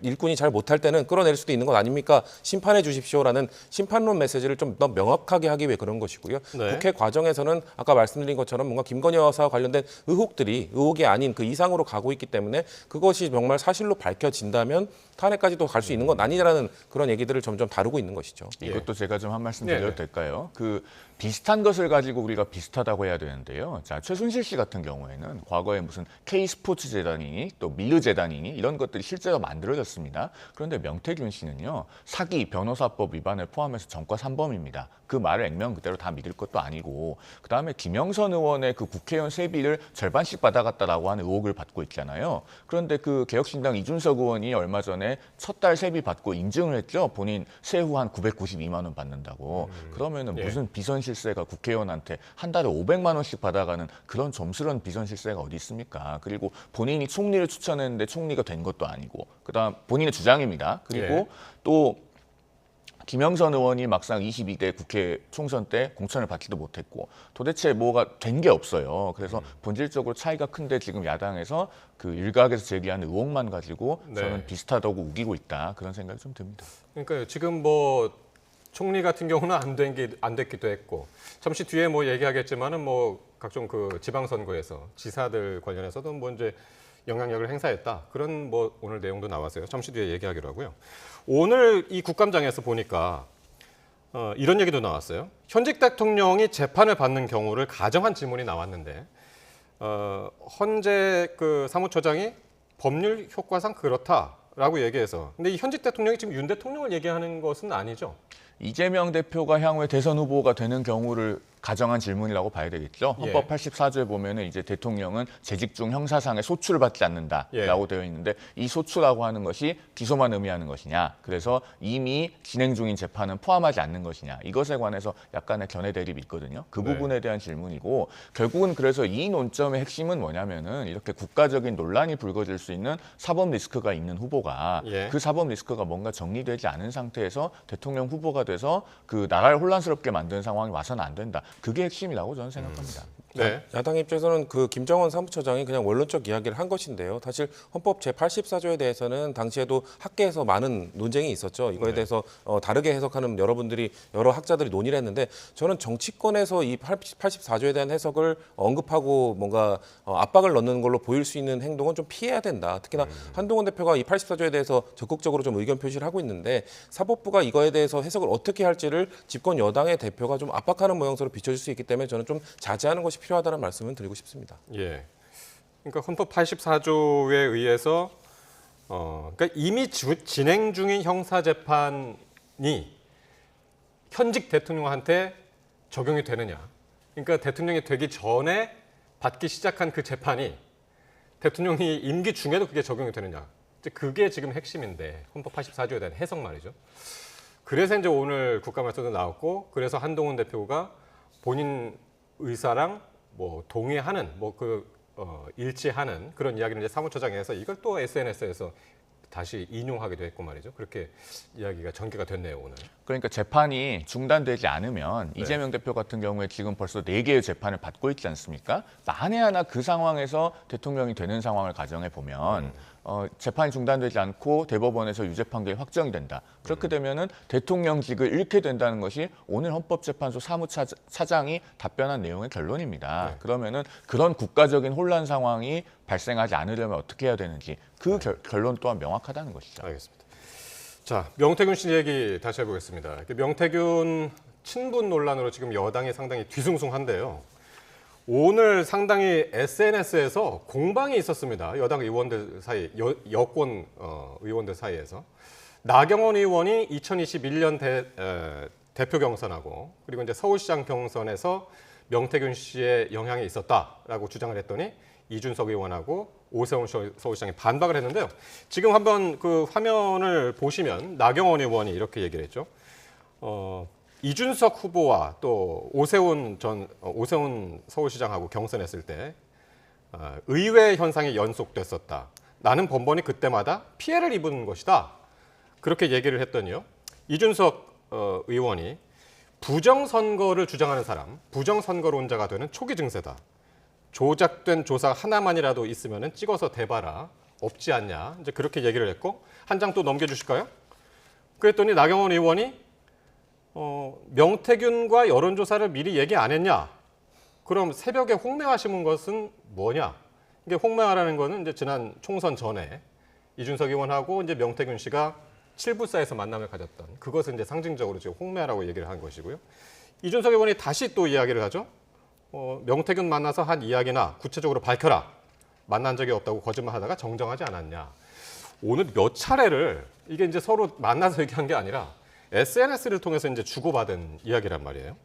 일꾼이 잘 못할 때는 끌어낼 수도 있는 것 아닙니까? 심판해 주십시오라는 심판론 메시지를 좀 더 명확하게 하기 위해 그런 것이고요. 국회 과정에서는 아까 말씀드린 것처럼 뭔가 김건희 여사와 관련된 의혹이 아닌 그 이상으로 가고 있기 때문에 그것이 정말 사실로 밝혀진다면 탄핵까지도 갈 수 있는 건 아니라는 그런 얘기들을 점점 다루고 있는 것이죠. 이것도 제가 좀 한 말씀 드려도 될까요? 비슷한 것을 가지고 우리가 비슷하다고 해야 되는데요. 자, 최순실 씨 같은 경우에는 과거에 무슨 K스포츠 재단이니 또 밀르 재단이니 이런 것들이 실제로 만들어졌습니다. 그런데 명태균 씨는요. 사기, 변호사법 위반을 포함해서 전과 3범입니다. 그 말을 액면 그대로 다 믿을 것도 아니고 그다음에 김영선 의원의 그 국회의원 세비를 절반씩 받아갔다라고 하는 의혹을 받고 있잖아요. 그런데 그 개혁신당 이준석 의원이 얼마 전에 첫 달 세비 받고 인증을 했죠. 본인 세후 한 992만 원 받는다고. 그러면은 무슨 비선실세가 국회의원한테 한 달에 500만 원씩 받아가는 그런 점스러운 비선실세가 어디 있습니까? 그리고 본인이 총리를 추천했는데 총리가 된 것도 아니고 그다음 본인의 주장입니다. 그리고 또 김영선 의원이 막상 22대 국회 총선 때 공천을 받지도 못했고 도대체 뭐가 된 게 없어요. 그래서 본질적으로 차이가 큰데 지금 야당에서 그 일각에서 제기하는 의혹만 가지고 저는 비슷하다고 우기고 있다. 그런 생각이 좀 듭니다. 그러니까 지금 총리 같은 경우는 안 됐기도 했고 잠시 뒤에 얘기하겠지만은 각종 그 지방선거에서 지사들 관련해서도 이제 영향력을 행사했다. 그런 뭐 오늘 내용도 나왔어요. 잠시 뒤에 얘기하기로 하고요. 오늘 이 국감장에서 보니까 이런 얘기도 나왔어요. 현직 대통령이 재판을 받는 경우를 가정한 질문이 나왔는데 헌재 그 사무처장이 법률 효과상 그렇다라고 얘기해서 근데 이 현직 대통령이 지금 윤 대통령을 얘기하는 것은 아니죠? 이재명 대표가 향후에 대선 후보가 되는 경우를 가정한 질문이라고 봐야 되겠죠. 헌법 예. 84조에 보면은 이제 대통령은 재직 중 형사상의 소출을 받지 않는다라고 예. 되어 있는데 이 소출이라고 하는 것이 기소만 의미하는 것이냐, 그래서 이미 진행 중인 재판은 포함하지 않는 것이냐, 이것에 관해서 약간의 견해 대립이 있거든요. 그 네. 부분에 대한 질문이고 결국은 그래서 이 논점의 핵심은 뭐냐면은 이렇게 국가적인 논란이 불거질 수 있는 사법 리스크가 있는 후보가 예. 그 사법 리스크가 뭔가 정리되지 않은 상태에서 대통령 후보가 돼서 그 나라를 혼란스럽게 만드는 상황이 와서는 안 된다. 그게 핵심이라고 저는 생각합니다. 네. 야당 입장에서는 그 김정은 사무처장이 그냥 원론적 이야기를 한 것인데요. 사실 헌법 제84조에 대해서는 당시에도 학계에서 많은 논쟁이 있었죠. 이거에 대해서 다르게 해석하는 여러 학자들이 논의를 했는데 저는 정치권에서 이 84조에 대한 해석을 언급하고 뭔가 압박을 넣는 걸로 보일 수 있는 행동은 좀 피해야 된다. 특히나 한동훈 대표가 이 84조에 대해서 적극적으로 좀 의견 표시를 하고 있는데 사법부가 이거에 대해서 해석을 어떻게 할지를 집권 여당의 대표가 좀 압박하는 모양새로 비춰질 수 있기 때문에 저는 좀 자제하는 것이 필요하다는 말씀을 드리고 싶습니다. 예. 그러니까 헌법 84조에 의해서 그러니까 이미 진행 중인 형사 재판이 현직 대통령한테 적용이 되느냐. 그러니까 대통령이 되기 전에 받기 시작한 그 재판이 대통령이 임기 중에도 그게 적용이 되느냐. 그게 지금 핵심인데 헌법 84조에 대한 해석 말이죠. 그래서 이제 오늘 국감에서도 나왔고 그래서 한동훈 대표가 본인 의사랑 뭐 동의하는 일치하는 그런 이야기를 이제 사무처장에 해서 이걸 또 SNS에서 다시 인용하기도 했고 말이죠. 그렇게 이야기가 전개가 됐네요, 오늘. 그러니까 재판이 중단되지 않으면 네. 이재명 대표 같은 경우에 지금 벌써 4개의 재판을 받고 있지 않습니까? 만에 하나 그 상황에서 대통령이 되는 상황을 가정해 보면 재판이 중단되지 않고 대법원에서 유죄 판결이 확정이 된다. 그렇게 되면은 대통령직을 잃게 된다는 것이 오늘 헌법재판소 사무차장이 답변한 내용의 결론입니다. 네. 그러면은 그런 국가적인 혼란 상황이 발생하지 않으려면 어떻게 해야 되는지 그 결론 또한 명확하다는 것이죠. 알겠습니다. 자, 명태균 씨 얘기 다시 해보겠습니다. 명태균 친분 논란으로 지금 여당이 상당히 뒤숭숭한데요. 오늘 상당히 SNS에서 공방이 있었습니다. 여당 의원들 사이, 여권 의원들 사이에서. 나경원 의원이 2021년 대표 경선하고 그리고 이제 서울시장 경선에서 명태균 씨의 영향이 있었다라고 주장을 했더니 이준석 의원하고 오세훈 서울시장이 반박을 했는데요. 지금 한번 그 화면을 보시면 나경원 의원이 이렇게 얘기를 했죠. 이준석 후보와 또 오세훈 서울시장하고 경선했을 때 의외 현상이 연속됐었다. 나는 번번이 그때마다 피해를 입은 것이다. 그렇게 얘기를 했더니요. 이준석 의원이 부정선거를 주장하는 사람, 부정선거론자가 되는 초기 증세다. 조작된 조사 하나만이라도 있으면 찍어서 대봐라. 없지 않냐. 이제 그렇게 얘기를 했고 한 장 또 넘겨주실까요? 그랬더니 나경원 의원이 명태균과 여론조사를 미리 얘기 안 했냐? 그럼 새벽에 홍매화 심은 것은 뭐냐? 이게 홍매화라는 거는 이제 지난 총선 전에 이준석 의원하고 이제 명태균 씨가 7부사에서 만남을 가졌던 그것을 이제 상징적으로 지금 홍매화라고 얘기를 한 것이고요. 이준석 의원이 다시 또 이야기를 하죠. 명태균 만나서 한 이야기나 구체적으로 밝혀라. 만난 적이 없다고 거짓말하다가 정정하지 않았냐. 오늘 몇 차례를 이게 이제 서로 만나서 얘기한 게 아니라 SNS를 통해서 이제 주고받은 이야기란 말이에요.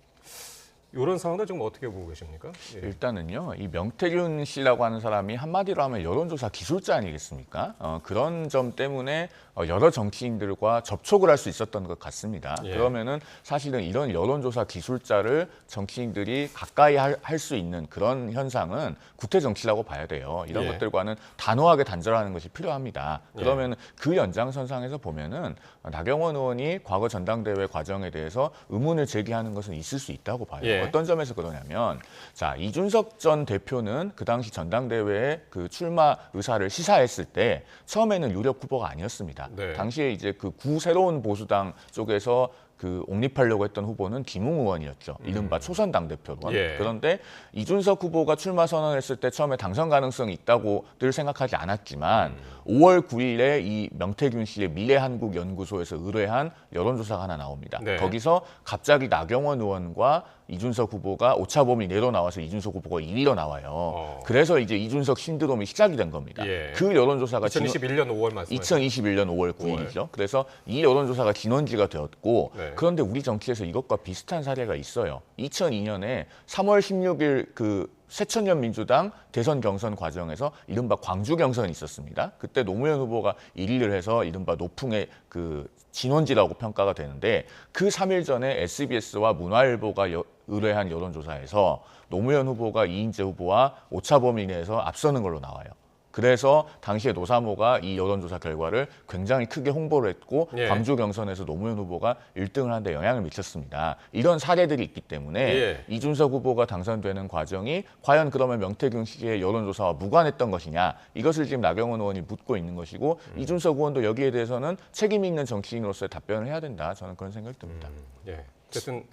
이런 상황도 지금 어떻게 보고 계십니까? 예. 일단은요, 이 명태균 씨라고 하는 사람이 한마디로 하면 여론조사 기술자 아니겠습니까? 그런 점 때문에 여러 정치인들과 접촉을 할 수 있었던 것 같습니다. 예. 그러면은 사실은 이런 여론조사 기술자를 정치인들이 가까이 할 수 있는 그런 현상은 구태 정치라고 봐야 돼요. 이런 예. 것들과는 단호하게 단절하는 것이 필요합니다. 그러면 그 연장선상에서 보면은 나경원 의원이 과거 전당대회 과정에 대해서 의문을 제기하는 것은 있을 수 있다고 봐요. 예. 어떤 점에서 그러냐면, 자, 이준석 전 대표는 그 당시 전당대회에 그 출마 의사를 시사했을 때 처음에는 유력 후보가 아니었습니다. 네. 당시에 이제 그 새로운 보수당 쪽에서 그 옹립하려고 했던 후보는 김웅 의원이었죠. 이른바 초선 당대표로. 예. 그런데 이준석 후보가 출마 선언했을 때 처음에 당선 가능성이 있다고들 생각하지 않았지만 5월 9일에 이 명태균 씨의 미래한국연구소에서 의뢰한 여론조사가 하나 나옵니다. 네. 거기서 갑자기 나경원 의원과 이준석 후보가 오차범위 내로 나와서 이준석 후보가 1위로 나와요. 그래서 이제 이준석 신드롬이 시작이 된 겁니다. 예. 그 여론조사가 2021년 5월 말씀. 2021년 5월 9일이죠. 그래서 이 여론조사가 진원지가 되었고 네. 그런데 우리 정치에서 이것과 비슷한 사례가 있어요. 2002년에 3월 16일 그 새천년 민주당 대선 경선 과정에서 이른바 광주 경선이 있었습니다. 그때 노무현 후보가 1위를 해서 이른바 노풍의 그 진원지라고 평가가 되는데 그 3일 전에 SBS와 문화일보가 의뢰한 여론조사에서 노무현 후보가 이인재 후보와 오차범위 내에서 앞서는 걸로 나와요. 그래서 당시에 노사모가 이 여론조사 결과를 굉장히 크게 홍보를 했고 예. 광주 경선에서 노무현 후보가 1등을 하는 데 영향을 미쳤습니다. 이런 사례들이 있기 때문에 예. 이준석 후보가 당선되는 과정이 과연 그러면 명태균 씨의 여론조사와 무관했던 것이냐 이것을 지금 나경원 의원이 묻고 있는 것이고 이준석 의원도 여기에 대해서는 책임 있는 정치인으로서의 답변을 해야 된다. 저는 그런 생각이 듭니다. 예. 어쨌든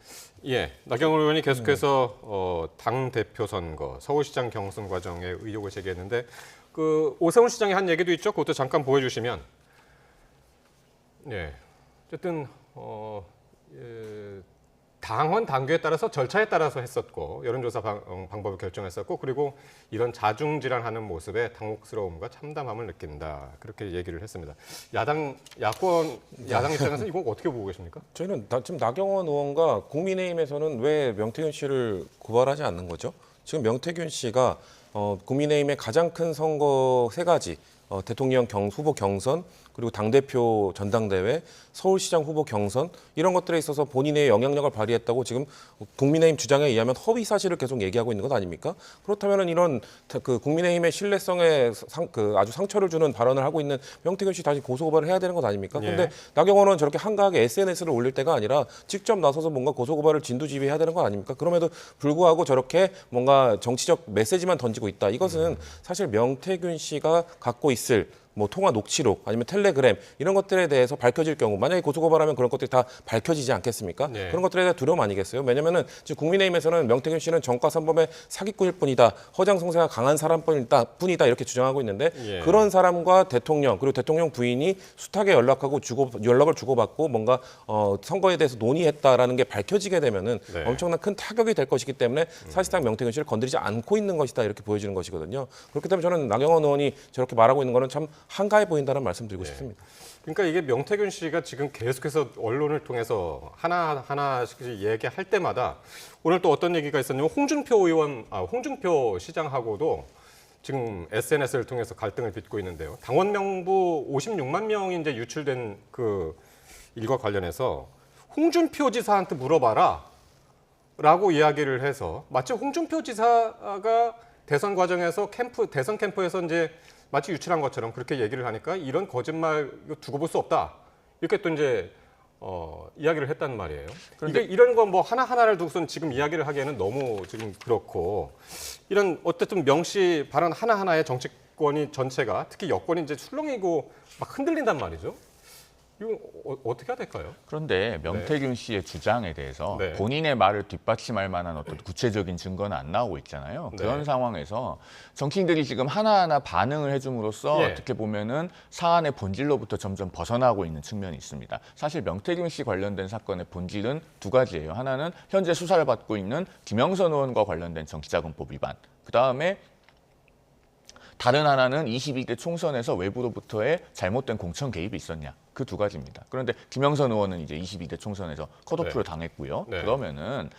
예, 나경원 의원이 계속해서 당 대표 선거, 서울시장 경선 과정에 의혹을 제기했는데 그 오세훈 시장이 한 얘기도 있죠. 그것도 잠깐 보여주시면. 예, 어쨌든 당헌 당규에 따라서 절차에 따라서 했었고 여론조사 방법을 결정했었고 그리고 이런 자중질환하는 모습에 당혹스러움과 참담함을 느낀다 그렇게 얘기를 했습니다. 야당 입장에서 이거 어떻게 보고 계십니까? 저희는 지금 나경원 의원과 국민의힘에서는 왜 명태균 씨를 고발하지 않는 거죠? 지금 명태균 씨가 국민의힘의 가장 큰 선거 3가지 대통령 후보 경선 그리고 당대표 전당대회, 서울시장 후보 경선 이런 것들에 있어서 본인의 영향력을 발휘했다고 지금 국민의힘 주장에 의하면 허위 사실을 계속 얘기하고 있는 것 아닙니까? 그렇다면 이런 그 국민의힘의 신뢰성에 아주 상처를 주는 발언을 하고 있는 명태균 씨 다시 고소고발을 해야 되는 것 아닙니까? 그런데 예. 나경원은 저렇게 한가하게 SNS를 올릴 때가 아니라 직접 나서서 뭔가 고소고발을 진두지휘해야 되는 것 아닙니까? 그럼에도 불구하고 저렇게 뭔가 정치적 메시지만 던지고 있다. 이것은 사실 명태균 씨가 갖고 있을 뭐 통화 녹취록 아니면 텔레그램 이런 것들에 대해서 밝혀질 경우 만약에 고소고발하면 그런 것들이 다 밝혀지지 않겠습니까? 네. 그런 것들에 대한 두려움 아니겠어요? 왜냐면은 지금 국민의힘에서는 명태균 씨는 정과삼범의 사기꾼일 뿐이다. 허장성세가 강한 사람뿐이다 이렇게 주장하고 있는데 예. 그런 사람과 대통령 그리고 대통령 부인이 숱하게 연락을 주고받고 뭔가 선거에 대해서 논의했다라는 게 밝혀지게 되면은 네. 엄청난 큰 타격이 될 것이기 때문에 사실상 명태균 씨를 건드리지 않고 있는 것이다 이렇게 보여지는 것이거든요. 그렇기 때문에 저는 나경원 의원이 저렇게 말하고 있는 거는 참 한가해 보인다는 말씀 드리고 싶습니다. 그러니까 이게 명태균 씨가 지금 계속해서 언론을 통해서 하나씩 얘기할 때마다 오늘 또 어떤 얘기가 있었냐면 홍준표 시장하고도 지금 SNS를 통해서 갈등을 빚고 있는데요. 당원 명부 56만 명이 이제 유출된 그 일과 관련해서 홍준표 지사한테 물어봐라 라고 이야기를 해서 마치 홍준표 지사가 대선 과정에서 대선 캠프에서 이제 마치 유출한 것처럼 그렇게 얘기를 하니까 이런 거짓말 이거 두고 볼 수 없다. 이렇게 또 이제 이야기를 했단 말이에요. 이게 이런 건 뭐 하나하나를 두고선 지금 이야기를 하기에는 너무 지금 그렇고 이런 어쨌든 명시 발언 하나하나에 정치권이 전체가 특히 여권이 이제 술렁이고 막 흔들린단 말이죠. 이거 어떻게 해야 될까요? 그런데 명태균 씨의 주장에 대해서 네. 본인의 말을 뒷받침할 만한 어떤 구체적인 증거는 안 나오고 있잖아요. 네. 그런 상황에서 정치인들이 지금 하나하나 반응을 해줌으로써 예. 어떻게 보면은 사안의 본질로부터 점점 벗어나고 있는 측면이 있습니다. 사실 명태균 씨 관련된 사건의 본질은 2가지예요. 하나는 현재 수사를 받고 있는 김영선 의원과 관련된 정치자금법 위반. 그다음에 다른 하나는 22대 총선에서 외부로부터의 잘못된 공천 개입이 있었냐. 그 2가지입니다. 그런데 김영선 의원은 이제 22대 총선에서 컷오프를 당했고요. 네. 그러면은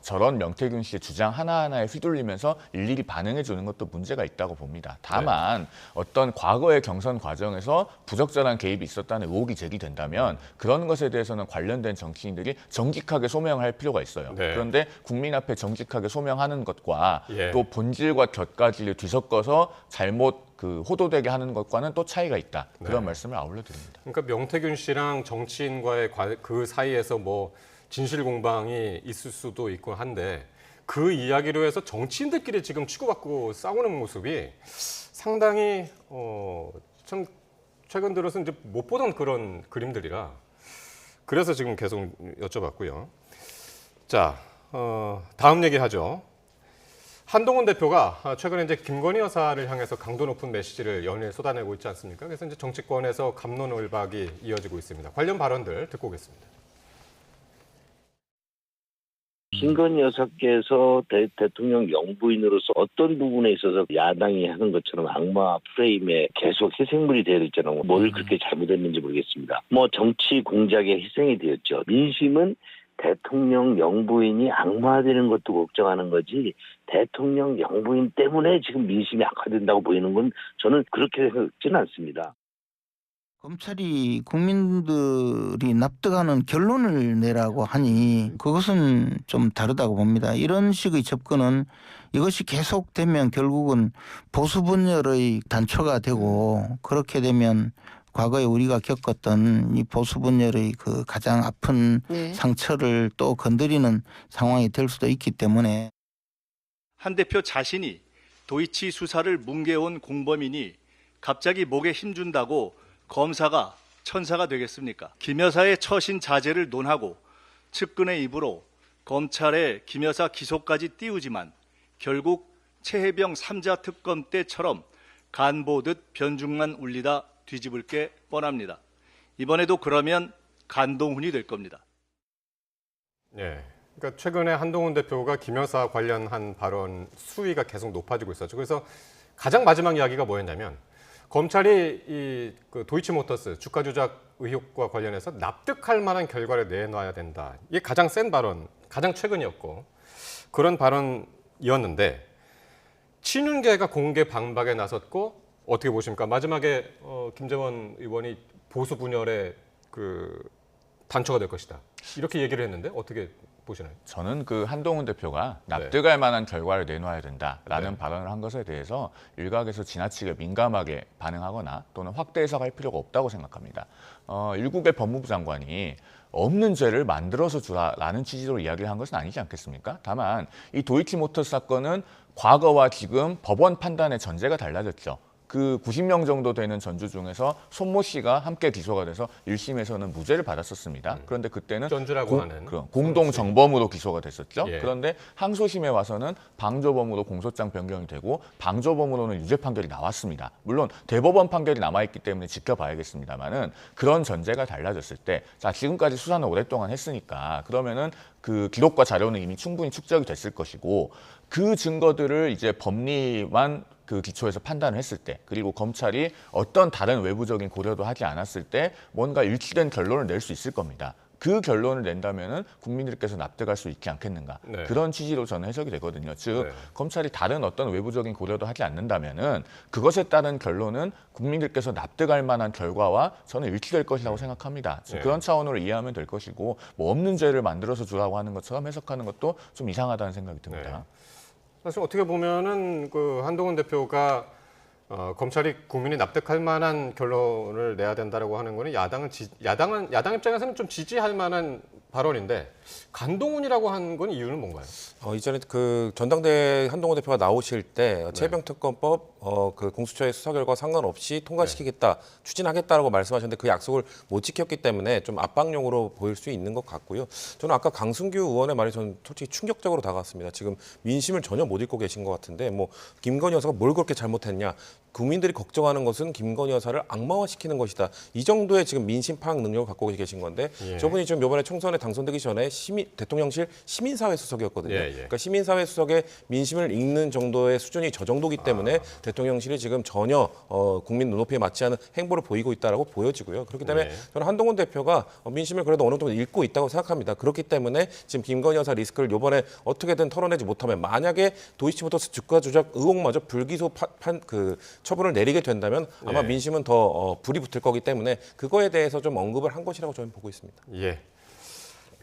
저런 명태균 씨의 주장 하나하나에 휘둘리면서 일일이 반응해 주는 것도 문제가 있다고 봅니다. 다만 어떤 과거의 경선 과정에서 부적절한 개입이 있었다는 의혹이 제기된다면 그런 것에 대해서는 관련된 정치인들이 정직하게 소명할 필요가 있어요. 네. 그런데 국민 앞에 정직하게 소명하는 것과 예. 또 본질과 곁가지를 뒤섞어서 잘못 호도되게 하는 것과는 또 차이가 있다. 그런 네. 말씀을 아울러 드립니다. 그러니까 명태균 씨랑 정치인과의 그 사이에서 뭐 진실 공방이 있을 수도 있고 한데 그 이야기로 해서 정치인들끼리 지금 치고받고 싸우는 모습이 상당히 참 최근 들어서 이제 못 보던 그런 그림들이라 그래서 지금 계속 여쭤봤고요. 자, 다음 얘기하죠. 한동훈 대표가 최근에 이제 김건희 여사를 향해서 강도 높은 메시지를 연일 쏟아내고 있지 않습니까? 그래서 이제 정치권에서 갑론을박이 이어지고 있습니다. 관련 발언들 듣고 오겠습니다. 김건희 여사께서 대통령 영부인으로서 어떤 부분에 있어서 야당이 하는 것처럼 악마 프레임에 계속 희생물이 되어 있잖아요. 뭘 그렇게 잘못했는지 모르겠습니다. 뭐 정치 공작에 희생이 되었죠. 민심은 대통령 영부인이 악마되는 것도 걱정하는 거지 대통령 영부인 때문에 지금 민심이 악화된다고 보이는 건 저는 그렇게 생각지는 않습니다. 검찰이 국민들이 납득하는 결론을 내라고 하니 그것은 좀 다르다고 봅니다. 이런 식의 접근은 이것이 계속되면 결국은 보수 분열의 단초가 되고 그렇게 되면 과거에 우리가 겪었던 이 보수 분열의 그 가장 아픈 상처를 또 건드리는 상황이 될 수도 있기 때문에 한 대표 자신이 도이치 수사를 뭉개온 공범이니 갑자기 목에 힘준다고 검사가 천사가 되겠습니까? 김 여사의 처신 자제를 논하고 측근의 입으로 검찰의 김 여사 기소까지 띄우지만 결국 최혜병 3자 특검 때처럼 간보듯 변죽만 울리다 뒤집을 게 뻔합니다. 이번에도 그러면 간동훈이 될 겁니다. 네, 그러니까 최근에 한동훈 대표가 김 여사 관련한 발언 수위가 계속 높아지고 있었죠. 그래서 가장 마지막 이야기가 뭐였냐면 검찰이 그 도이치모터스 주가 조작 의혹과 관련해서 납득할 만한 결과를 내놔야 된다. 이게 가장 센 발언, 가장 최근이었고 그런 발언이었는데 친윤계가 공개 방박에 나섰고 어떻게 보십니까? 마지막에 김재원 의원이 보수 분열의 그 단초가 될 것이다. 이렇게 얘기를 했는데 어떻게 보시나요? 저는 그 한동훈 대표가 납득할 만한 결과를 내놔야 된다라는 발언을 한 것에 대해서 일각에서 지나치게 민감하게 반응하거나 또는 확대 해석할 필요가 없다고 생각합니다. 일국의 법무부 장관이 없는 죄를 만들어서 주라라는 취지로 이야기를 한 것은 아니지 않겠습니까? 다만 이 도이치모터스 사건은 과거와 지금 법원 판단의 전제가 달라졌죠. 그 90명 정도 되는 전주 중에서 손모 씨가 함께 기소가 돼서 1심에서는 무죄를 받았었습니다. 그런데 그때는 공동 정범으로 기소가 됐었죠. 예. 그런데 항소심에 와서는 방조범으로 공소장 변경이 되고 방조범으로는 유죄 판결이 나왔습니다. 물론 대법원 판결이 남아있기 때문에 지켜봐야겠습니다만은 그런 전제가 달라졌을 때, 자 지금까지 수사는 오랫동안 했으니까 그러면은 그 기록과 자료는 이미 충분히 축적이 됐을 것이고 그 증거들을 이제 법리만 그 기초에서 판단을 했을 때 그리고 검찰이 어떤 다른 외부적인 고려도 하지 않았을 때 뭔가 일치된 결론을 낼 수 있을 겁니다. 그 결론을 낸다면은 국민들께서 납득할 수 있지 않겠는가. 네. 그런 취지로 저는 해석이 되거든요. 즉 검찰이 다른 어떤 외부적인 고려도 하지 않는다면은 그것에 따른 결론은 국민들께서 납득할 만한 결과와 저는 일치될 것이라고 생각합니다. 즉 네. 그런 차원으로 이해하면 될 것이고 뭐 없는 죄를 만들어서 주라고 하는 것처럼 해석하는 것도 좀 이상하다는 생각이 듭니다. 네. 사실 어떻게 보면은 그 한동훈 대표가 검찰이 국민이 납득할 만한 결론을 내야 된다라고 하는 거는 야당 입장에서는 좀 지지할 만한 발언인데 간동훈이라고 한 건 이유는 뭔가요? 이전에 그 전당대회 한동훈 대표가 나오실 때 최혜병 특검법 그 공수처의 수사 결과 상관없이 통과시키겠다, 추진하겠다라고 말씀하셨는데 그 약속을 못 지켰기 때문에 좀 압박용으로 보일 수 있는 것 같고요. 저는 아까 강승규 의원의 말이 저는 솔직히 충격적으로 다가왔습니다. 지금 민심을 전혀 못 읽고 계신 것 같은데 뭐 김건희 여사가 뭘 그렇게 잘못했냐? 국민들이 걱정하는 것은 김건희 여사를 악마화시키는 것이다. 이 정도의 지금 민심 파악 능력을 갖고 계신 건데 저분이 지금 이번에 총선에 당선되기 전에 대통령실 시민사회 수석이었거든요. 그러니까 시민사회 수석의 민심을 읽는 정도의 수준이 저 정도기 때문에 대통령실이 지금 전혀 국민 눈높이에 맞지 않은 행보를 보이고 있다라고 보여지고요. 그렇기 때문에 저는 한동훈 대표가 민심을 그래도 어느 정도 읽고 있다고 생각합니다. 그렇기 때문에 지금 김건희 여사 리스크를 이번에 어떻게든 털어내지 못하면 만약에 도이치모터스 주가 조작 의혹마저 불기소 처분을 내리게 된다면 아마 민심은 더 불이 붙을 거기 때문에 그거에 대해서 좀 언급을 한 것이라고 저는 보고 있습니다. 예.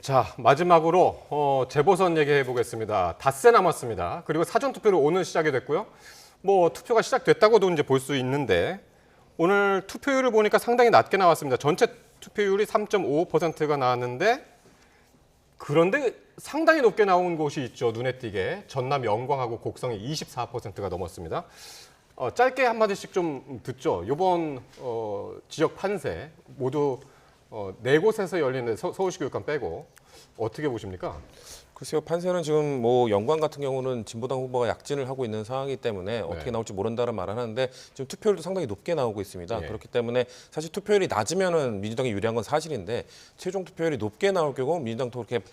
자, 마지막으로 재보선 얘기해 보겠습니다. 닷새 남았습니다. 그리고 사전투표를 오늘 시작이 됐고요. 뭐 투표가 시작됐다고도 이제 볼 수 있는데 오늘 투표율을 보니까 상당히 낮게 나왔습니다. 전체 투표율이 3.55%가 나왔는데 그런데 상당히 높게 나온 곳이 있죠. 눈에 띄게 전남 영광하고 곡성이 24%가 넘었습니다. 짧게 한마디씩 좀 듣죠. 이번 지역 판세 모두 네 곳에서 열리는 서울시 교육감 빼고 어떻게 보십니까? 글쎄요, 판세는 지금 뭐 영광 같은 경우는 진보당 후보가 약진을 하고 있는 상황이기 때문에 어떻게 나올지 모른다는 말을 하는데 지금 투표율도 상당히 높게 나오고 있습니다. 그렇기 때문에 사실 투표율이 낮으면은 민주당이 유리한 건 사실인데 최종 투표율이 높게 나올 경우 민주당도 그렇게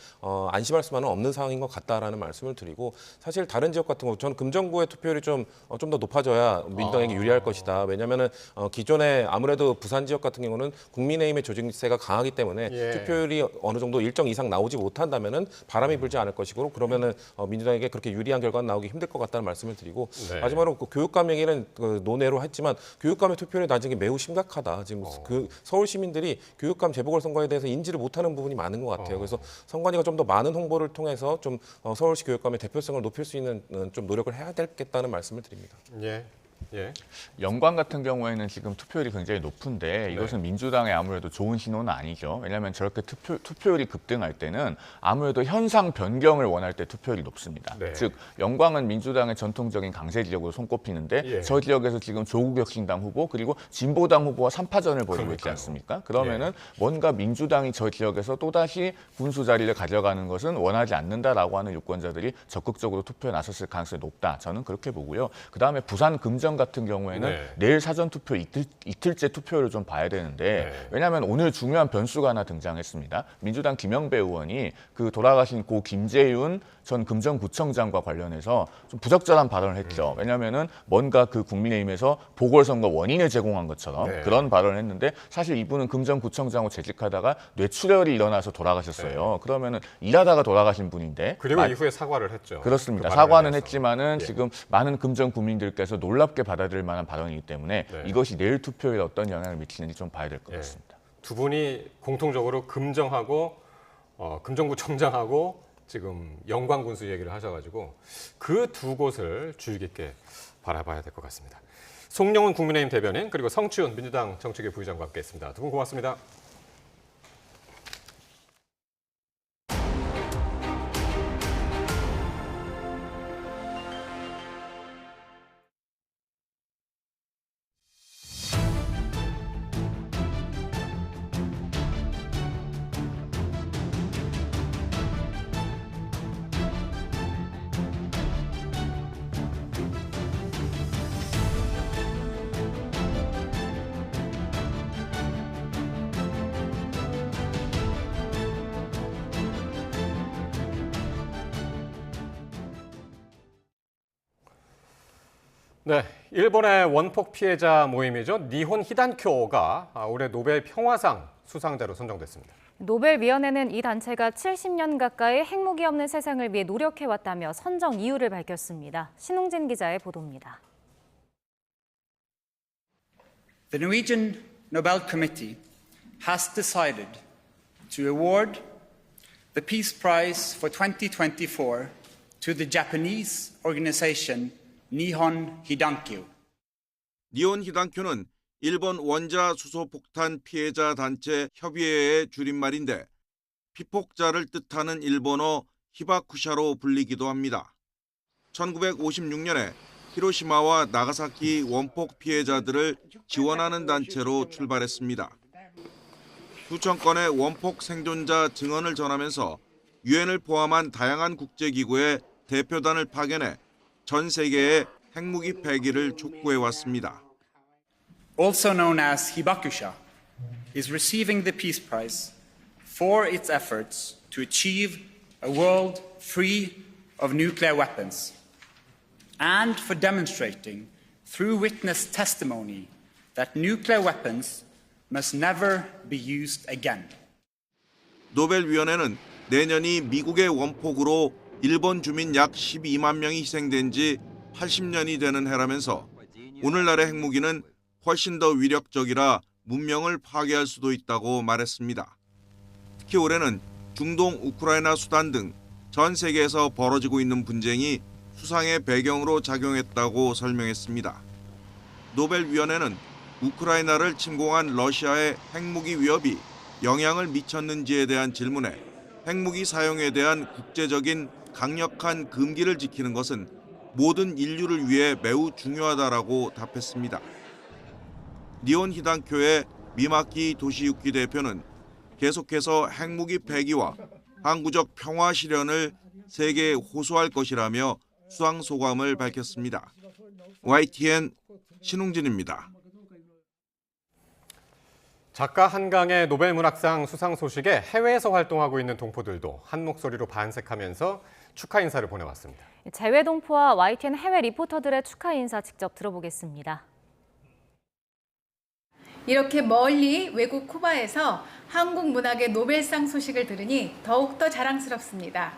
안심할 수만은 없는 상황인 것 같다라는 말씀을 드리고 사실 다른 지역 같은 경우 저는 금정구의 투표율이 좀 더 높아져야 민주당에게 유리할 것이다. 왜냐하면은 기존에 아무래도 부산 지역 같은 경우는 국민의힘의 조직세가 강하기 때문에 투표율이 어느 정도 일정 이상 나오지 못한다면은 바람이 불지 않을 것이고 그러면은 민주당에게 그렇게 유리한 결과가 나오기 힘들 것 같다는 말씀을 드리고 마지막으로 그 교육감 얘기는 논외로 했지만 교육감의 투표율이 낮은 게 매우 심각하다. 지금 그 서울 시민들이 교육감 재보궐선거에 대해서 인지를 못하는 부분이 많은 것 같아요. 그래서 선관위가 좀 더 많은 홍보를 통해서 좀 서울시 교육감의 대표성을 높일 수 있는 좀 노력을 해야 되겠다는 말씀을 드립니다. 영광 같은 경우에는 지금 투표율이 굉장히 높은데 이것은 민주당에 아무래도 좋은 신호는 아니죠. 왜냐하면 저렇게 투표율이 급등할 때는 아무래도 현상 변경을 원할 때 투표율이 높습니다. 즉 영광은 민주당의 전통적인 강세 지역으로 손꼽히는데 저 지역에서 지금 조국혁신당 후보 그리고 진보당 후보와 3파전을 벌이고 있지 않습니까? 그러면은 뭔가 민주당이 저 지역에서 또다시 군수 자리를 가져가는 것은 원하지 않는다라고 하는 유권자들이 적극적으로 투표에 나섰을 가능성이 높다. 저는 그렇게 보고요. 그다음에 부산 금정 같은 경우에는 내일 사전 투표 이틀째 투표를 좀 봐야 되는데 왜냐하면 오늘 중요한 변수가 하나 등장했습니다. 민주당 김영배 의원이 그 돌아가신 고 김재윤 전 금정구청장과 관련해서 좀 부적절한 발언을 했죠. 왜냐하면은 뭔가 그 국민의힘에서 보궐선거 원인을 제공한 것처럼 그런 발언을 했는데 사실 이분은 금정구청장으로 재직하다가 뇌출혈이 일어나서 돌아가셨어요. 그러면은 일하다가 돌아가신 분인데 그리고 이후에 사과를 했죠. 그렇습니다. 사과는 했지만은 지금 많은 금정 국민들께서 놀랍게 받아들일 만한 발언이기 때문에 이것이 내일 투표에 어떤 영향을 미치는지 좀 봐야 될 것 같습니다. 두 분이 공통적으로 금정하고 금정구청장하고 지금 영광군수 얘기를 하셔가지고 그 두 곳을 주의 깊게 바라봐야 될 것 같습니다. 송영훈 국민의힘 대변인 그리고 성추윤 민주당 정책위 부의장과 함께했습니다. 두 분 고맙습니다. 네, 일본의 원폭 피해자 모임이죠. 니혼 히단쿄가 올해 노벨 평화상 수상자로 선정됐습니다. 노벨위원회는 이 단체가 70년 가까이 핵무기 없는 세상을 위해 노력해왔다며 선정 이유를 밝혔습니다. 신웅진 기자의 보도입니다. The Norwegian Nobel Committee has decided to award the Peace Prize for 2024 to the Japanese organization 니혼 히단쿄. 니혼 히단쿄는 일본 원자 수소 폭탄 피해자 단체 협의회의 줄임말인데 피폭자를 뜻하는 일본어 히바쿠샤로 불리기도 합니다. 1956년에 히로시마와 나가사키 원폭 피해자들을 지원하는 단체로 출발했습니다. 수천 건의 원폭 생존자 증언을 전하면서 유엔을 포함한 다양한 국제기구의 대표단을 파견해 전 세계의 핵무기 폐기를 촉구해왔습니다. Also known as Hibakusha, is receiving the Peace Prize for its efforts to achieve a world free of nuclear weapons and for demonstrating through witness testimony that nuclear weapons must never be used again. 노벨위원회는 내년이 미국의 원폭으로 일본 주민 약 12만 명이 희생된 지 80년이 되는 해라면서 오늘날의 핵무기는 훨씬 더 위력적이라 문명을 파괴할 수도 있다고 말했습니다. 특히 올해는 중동, 우크라이나, 수단 등 전 세계에서 벌어지고 있는 분쟁이 수상의 배경으로 작용했다고 설명했습니다. 노벨위원회는 우크라이나를 침공한 러시아의 핵무기 위협이 영향을 미쳤는지에 대한 질문에 핵무기 사용에 대한 국제적인 강력한 금기를 지키는 것은 모든 인류를 위해 매우 중요하다라고 답했습니다. 니혼 히단쿄의 미마키 도시유키 대표는 계속해서 핵무기 폐기와 항구적 평화 실현을 세계에 호소할 것이라며 수상 소감을 밝혔습니다. YTN 신웅진입니다. 작가 한강의 노벨문학상 수상 소식에 해외에서 활동하고 있는 동포들도 한 목소리로 반색하면서 축하 인사를 보내왔습니다. 재외 동포와 YTN 해외 리포터들의 축하 인사 직접 들어보겠습니다. 이렇게 멀리 외국 쿠바에서 한국 문학의 노벨상 소식을 들으니 더욱더 자랑스럽습니다.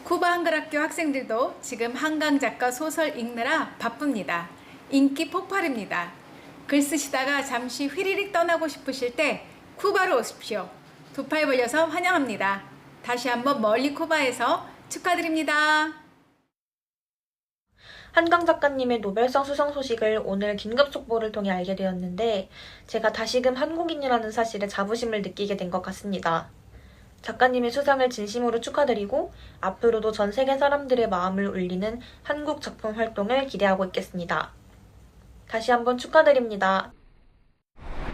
쿠바 한글학교 학생들도 지금 한강 작가 소설 읽느라 바쁩니다. 인기 폭발입니다. 글 쓰시다가 잠시 휘리릭 떠나고 싶으실 때 쿠바로 오십시오. 두 팔 벌려서 환영합니다. 다시 한번 멀리 쿠바에서 축하드립니다. 한강 작가님의 노벨상 수상 소식을 오늘 긴급 속보를 통해 알게 되었는데 제가 다시금 한국인이라는 사실에 자부심을 느끼게 된 것 같습니다. 작가님의 수상을 진심으로 축하드리고 앞으로도 전 세계 사람들의 마음을 울리는 한국 작품 활동을 기대하고 있겠습니다. 다시 한번 축하드립니다.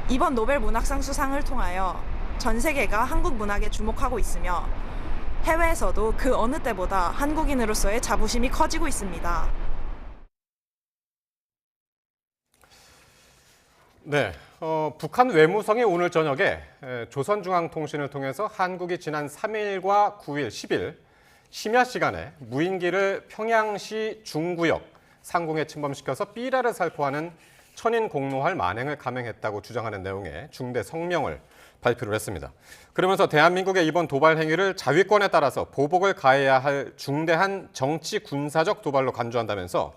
이번 노벨 문학상 수상을 통하여 전 세계가 한국 문학에 주목하고 있으며 해외에서도 그 어느 때보다 한국인으로서의 자부심이 커지고 있습니다. 네, 북한 외무성이 오늘 저녁에 조선중앙통신을 통해서 한국이 지난 3일과 9일, 10일 심야 시간에 무인기를 평양시 중구역 상공에 침범시켜서 삐라를 살포하는 천인 공노할 만행을 감행했다고 주장하는 내용의 중대 성명을 발표를 했습니다. 그러면서 대한민국의 이번 도발 행위를 자위권에 따라서 보복을 가해야 할 중대한 정치 군사적 도발로 간주한다면서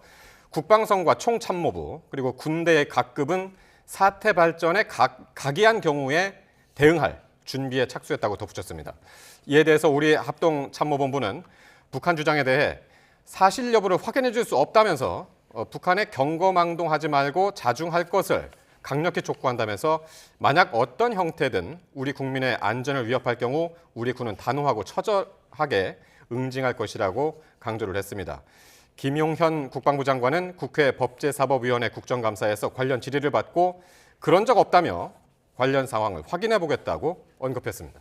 국방성과 총참모부 그리고 군대의 각급은 사태 발전에 각이한 경우에 대응할 준비에 착수했다고 덧붙였습니다. 이에 대해서 우리 합동참모본부는 북한 주장에 대해 사실 여부를 확인해 줄 수 없다면서 북한에 경거망동하지 말고 자중할 것을 강력히 촉구한다면서 만약 어떤 형태든 우리 국민의 안전을 위협할 경우 우리 군은 단호하고 처절하게 응징할 것이라고 강조를 했습니다. 김용현 국방부 장관은 국회 법제사법위원회 국정감사에서 관련 질의를 받고 그런 적 없다며 관련 상황을 확인해 보겠다고 언급했습니다.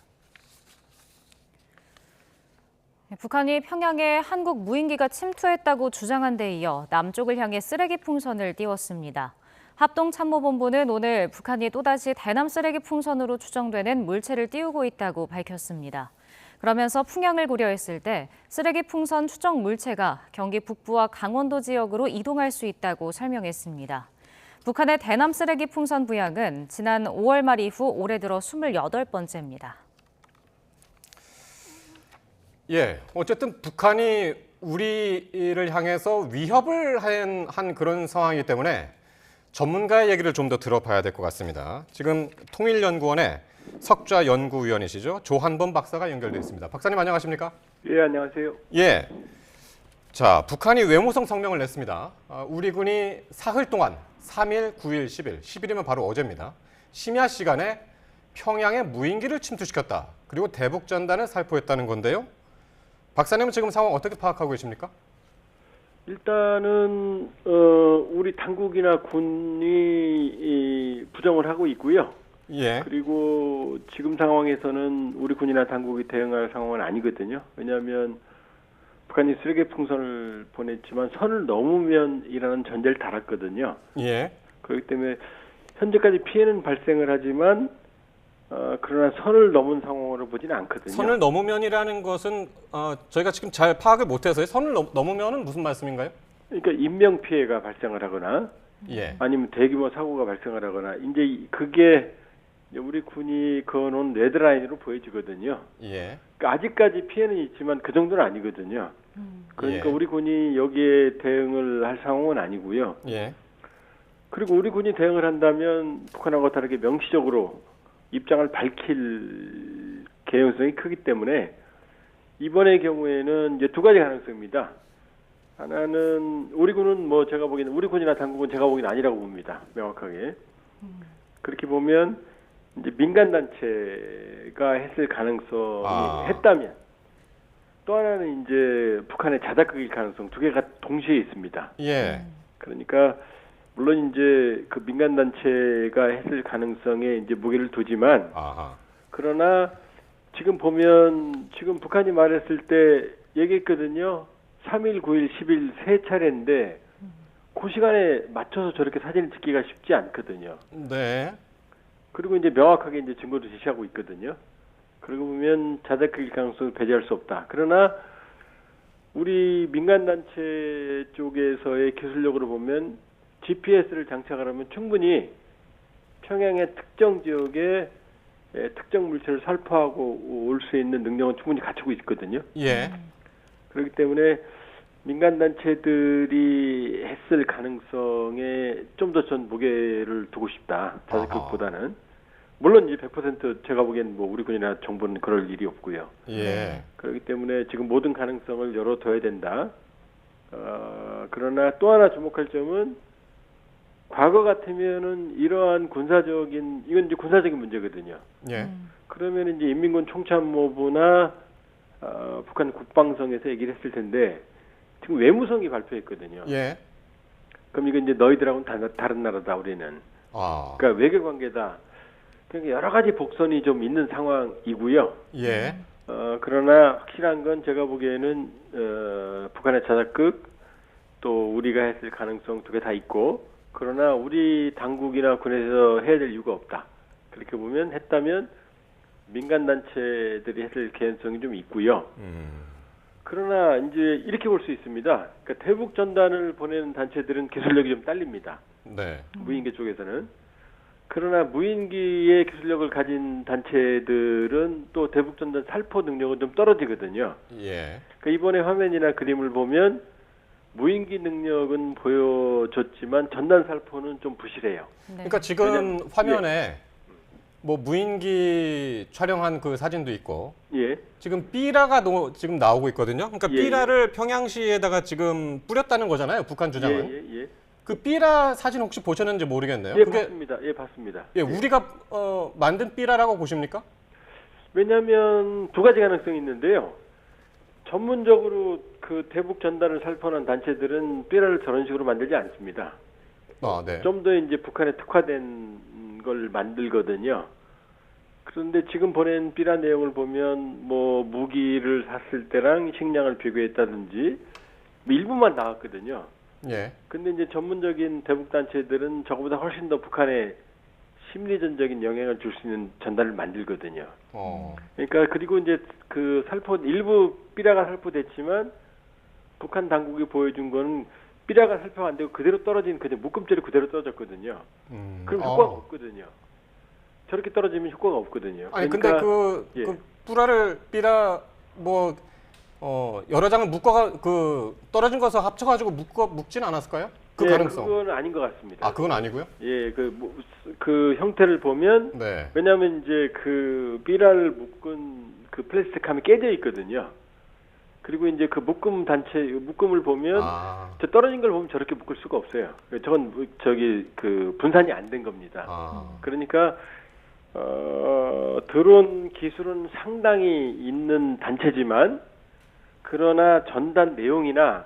북한이 평양에 한국 무인기가 침투했다고 주장한 데 이어 남쪽을 향해 쓰레기 풍선을 띄웠습니다. 합동참모본부는 오늘 북한이 또다시 대남 쓰레기 풍선으로 추정되는 물체를 띄우고 있다고 밝혔습니다. 그러면서 풍향을 고려했을 때 쓰레기 풍선 추정 물체가 경기 북부와 강원도 지역으로 이동할 수 있다고 설명했습니다. 북한의 대남 쓰레기 풍선 부양은 지난 5월 말 이후 올해 들어 28번째입니다. 예, 어쨌든 북한이 우리를 향해서 위협을 한 그런 상황이기 때문에 전문가의 얘기를 좀 더 들어봐야 될 것 같습니다. 지금 통일연구원의 석좌 연구위원이시죠. 조한범 박사가 연결돼 있습니다. 박사님 안녕하십니까? 예, 안녕하세요. 예. 자, 북한이 외무성 성명을 냈습니다. 우리 군이 사흘 동안 3일, 9일, 10일, 10일이면 바로 어제입니다. 심야 시간에 평양에 무인기를 침투시켰다. 그리고 대북 전단을 살포했다는 건데요. 박사님은 지금 상황 어떻게 파악하고 계십니까? 일단은 우리 당국이나 군이 부정을 하고 있고요. 예. 그리고 지금 상황에서는 우리 군이나 당국이 대응할 상황은 아니거든요. 왜냐하면 북한이 쓰레기 풍선을 보냈지만 선을 넘으면이라는 전제를 달았거든요. 예. 그렇기 때문에 현재까지 피해는 발생을 하지만 그러나 선을 넘은 상황으로 보지는 않거든요. 선을 넘으면이라는 것은 저희가 지금 잘 파악을 못해서요. 선을 넘으면은 무슨 말씀인가요? 그러니까 인명 피해가 발생을 하거나 예. 아니면 대규모 사고가 발생을 하거나 이제 그게 우리 군이 그어놓은 레드라인으로 보여지거든요. 예. 그러니까 아직까지 피해는 있지만 그 정도는 아니거든요. 그러니까 예. 우리 군이 여기에 대응을 할 상황은 아니고요. 예. 그리고 우리 군이 대응을 한다면 북한하고 다르게 명시적으로 입장을 밝힐 개연성이 크기 때문에 이번의 경우에는 이제 두 가지 가능성입니다. 하나는 우리 군은 뭐 제가 보기에는 우리 군이나 당국은 제가 보기에는 아니라고 봅니다. 명확하게. 그렇게 보면 이제 민간 단체가 했을 가능성이 했다면 또 하나는 이제 북한의 자작극일 가능성 두 개가 동시에 있습니다. 예. 그러니까 물론 이제 그 민간 단체가 했을 가능성에 이제 무게를 두지만 그러나 지금 보면 지금 북한이 말했을 때 얘기했거든요. 3일, 9일, 10일 세 차례인데 그 시간에 맞춰서 저렇게 사진을 찍기가 쉽지 않거든요. 네. 그리고 이제 명확하게 이제 증거도 제시하고 있거든요. 그러고 보면 자작극일 가능성을 배제할 수 없다. 그러나 우리 민간단체 쪽에서의 기술력으로 보면 GPS를 장착하려면 충분히 평양의 특정 지역에 특정 물체를 살포하고 올 수 있는 능력은 충분히 갖추고 있거든요. 예. 그렇기 때문에 민간단체들이 했을 가능성에 좀 더 전 무게를 두고 싶다. 자작극보다는. 물론 이제 100% 제가 보기엔 뭐 우리 군이나 정부는 그럴 일이 없고요. 예. 그렇기 때문에 지금 모든 가능성을 열어둬야 된다. 그러나 또 하나 주목할 점은 과거 같으면은 이러한 군사적인 이건 이제 군사적인 문제거든요. 예. 그러면 이제 인민군 총참모부나 북한 국방성에서 얘기를 했을 텐데 지금 외무성이 발표했거든요. 예. 그럼 이거 이제 너희들하고는 다른 나라다 우리는. 그러니까 외교 관계다. 그러니까 여러 가지 복선이 좀 있는 상황이고요. 예. 그러나 확실한 건 제가 보기에는 북한의 자작극 또 우리가 했을 가능성 두 개 다 있고 그러나 우리 당국이나 군에서 해야 될 이유가 없다. 그렇게 보면 했다면 민간단체들이 했을 개연성이 좀 있고요. 그러나 이제 이렇게 볼 수 있습니다. 그러니까 대북 전단을 보내는 단체들은 기술력이 좀 딸립니다. 네. 무인기 쪽에서는. 그러나 무인기의 기술력을 가진 단체들은 또 대북 전단 살포 능력은 좀 떨어지거든요. 예. 그러니까 이번에 화면이나 그림을 보면 무인기 능력은 보여줬지만 전단 살포는 좀 부실해요. 그러니까 지금 화면에 뭐 무인기 촬영한 그 사진도 있고 예. 지금 삐라가 지금 나오고 있거든요. 그러니까 예, 삐라를 평양시에다가 지금 뿌렸다는 거잖아요. 북한 주장은. 예. 그 삐라 사진 혹시 보셨는지 모르겠네요. 예, 그게 봤습니다. 예, 봤습니다. 예, 우리가 만든 삐라라고 보십니까? 왜냐하면 두 가지 가능성이 있는데요. 전문적으로 그 대북 전단을 살포한 단체들은 삐라를 저런 식으로 만들지 않습니다. 네. 좀 더 이제 북한에 특화된 걸 만들거든요. 그런데 지금 보낸 삐라 내용을 보면 뭐 무기를 샀을 때랑 식량을 비교했다든지 뭐 일부만 나왔거든요. 예. 근데 이제 전문적인 대북 단체들은 저거보다 훨씬 더 북한에 심리전적인 영향을 줄 수 있는 전단을 만들거든요. 그러니까 그리고 이제 그 일부 삐라가 살포됐지만 북한 당국이 보여준 거는 삐라가 살포가 안 되고 그대로 떨어진 그냥 묶음줄이 그대로 떨어졌거든요. 그럼 효과가 없거든요. 저렇게 떨어지면 효과가 없거든요. 아니 그러니까, 근데 그 삐라 뭐 여러 장을 떨어진 것을 합쳐가지고 묶진 않았을까요? 그 가능성. 그건 아닌 것 같습니다. 아, 그건 아니고요? 예, 그 형태를 보면, 왜냐하면 이제 그 삐라를 묶은 그 플라스틱함이 깨져 있거든요. 그리고 이제 그 묶음을 보면, 저 떨어진 걸 보면 저렇게 묶을 수가 없어요. 저건 그 분산이 안 된 겁니다. 그러니까, 드론 기술은 상당히 있는 단체지만, 그러나 전단 내용이나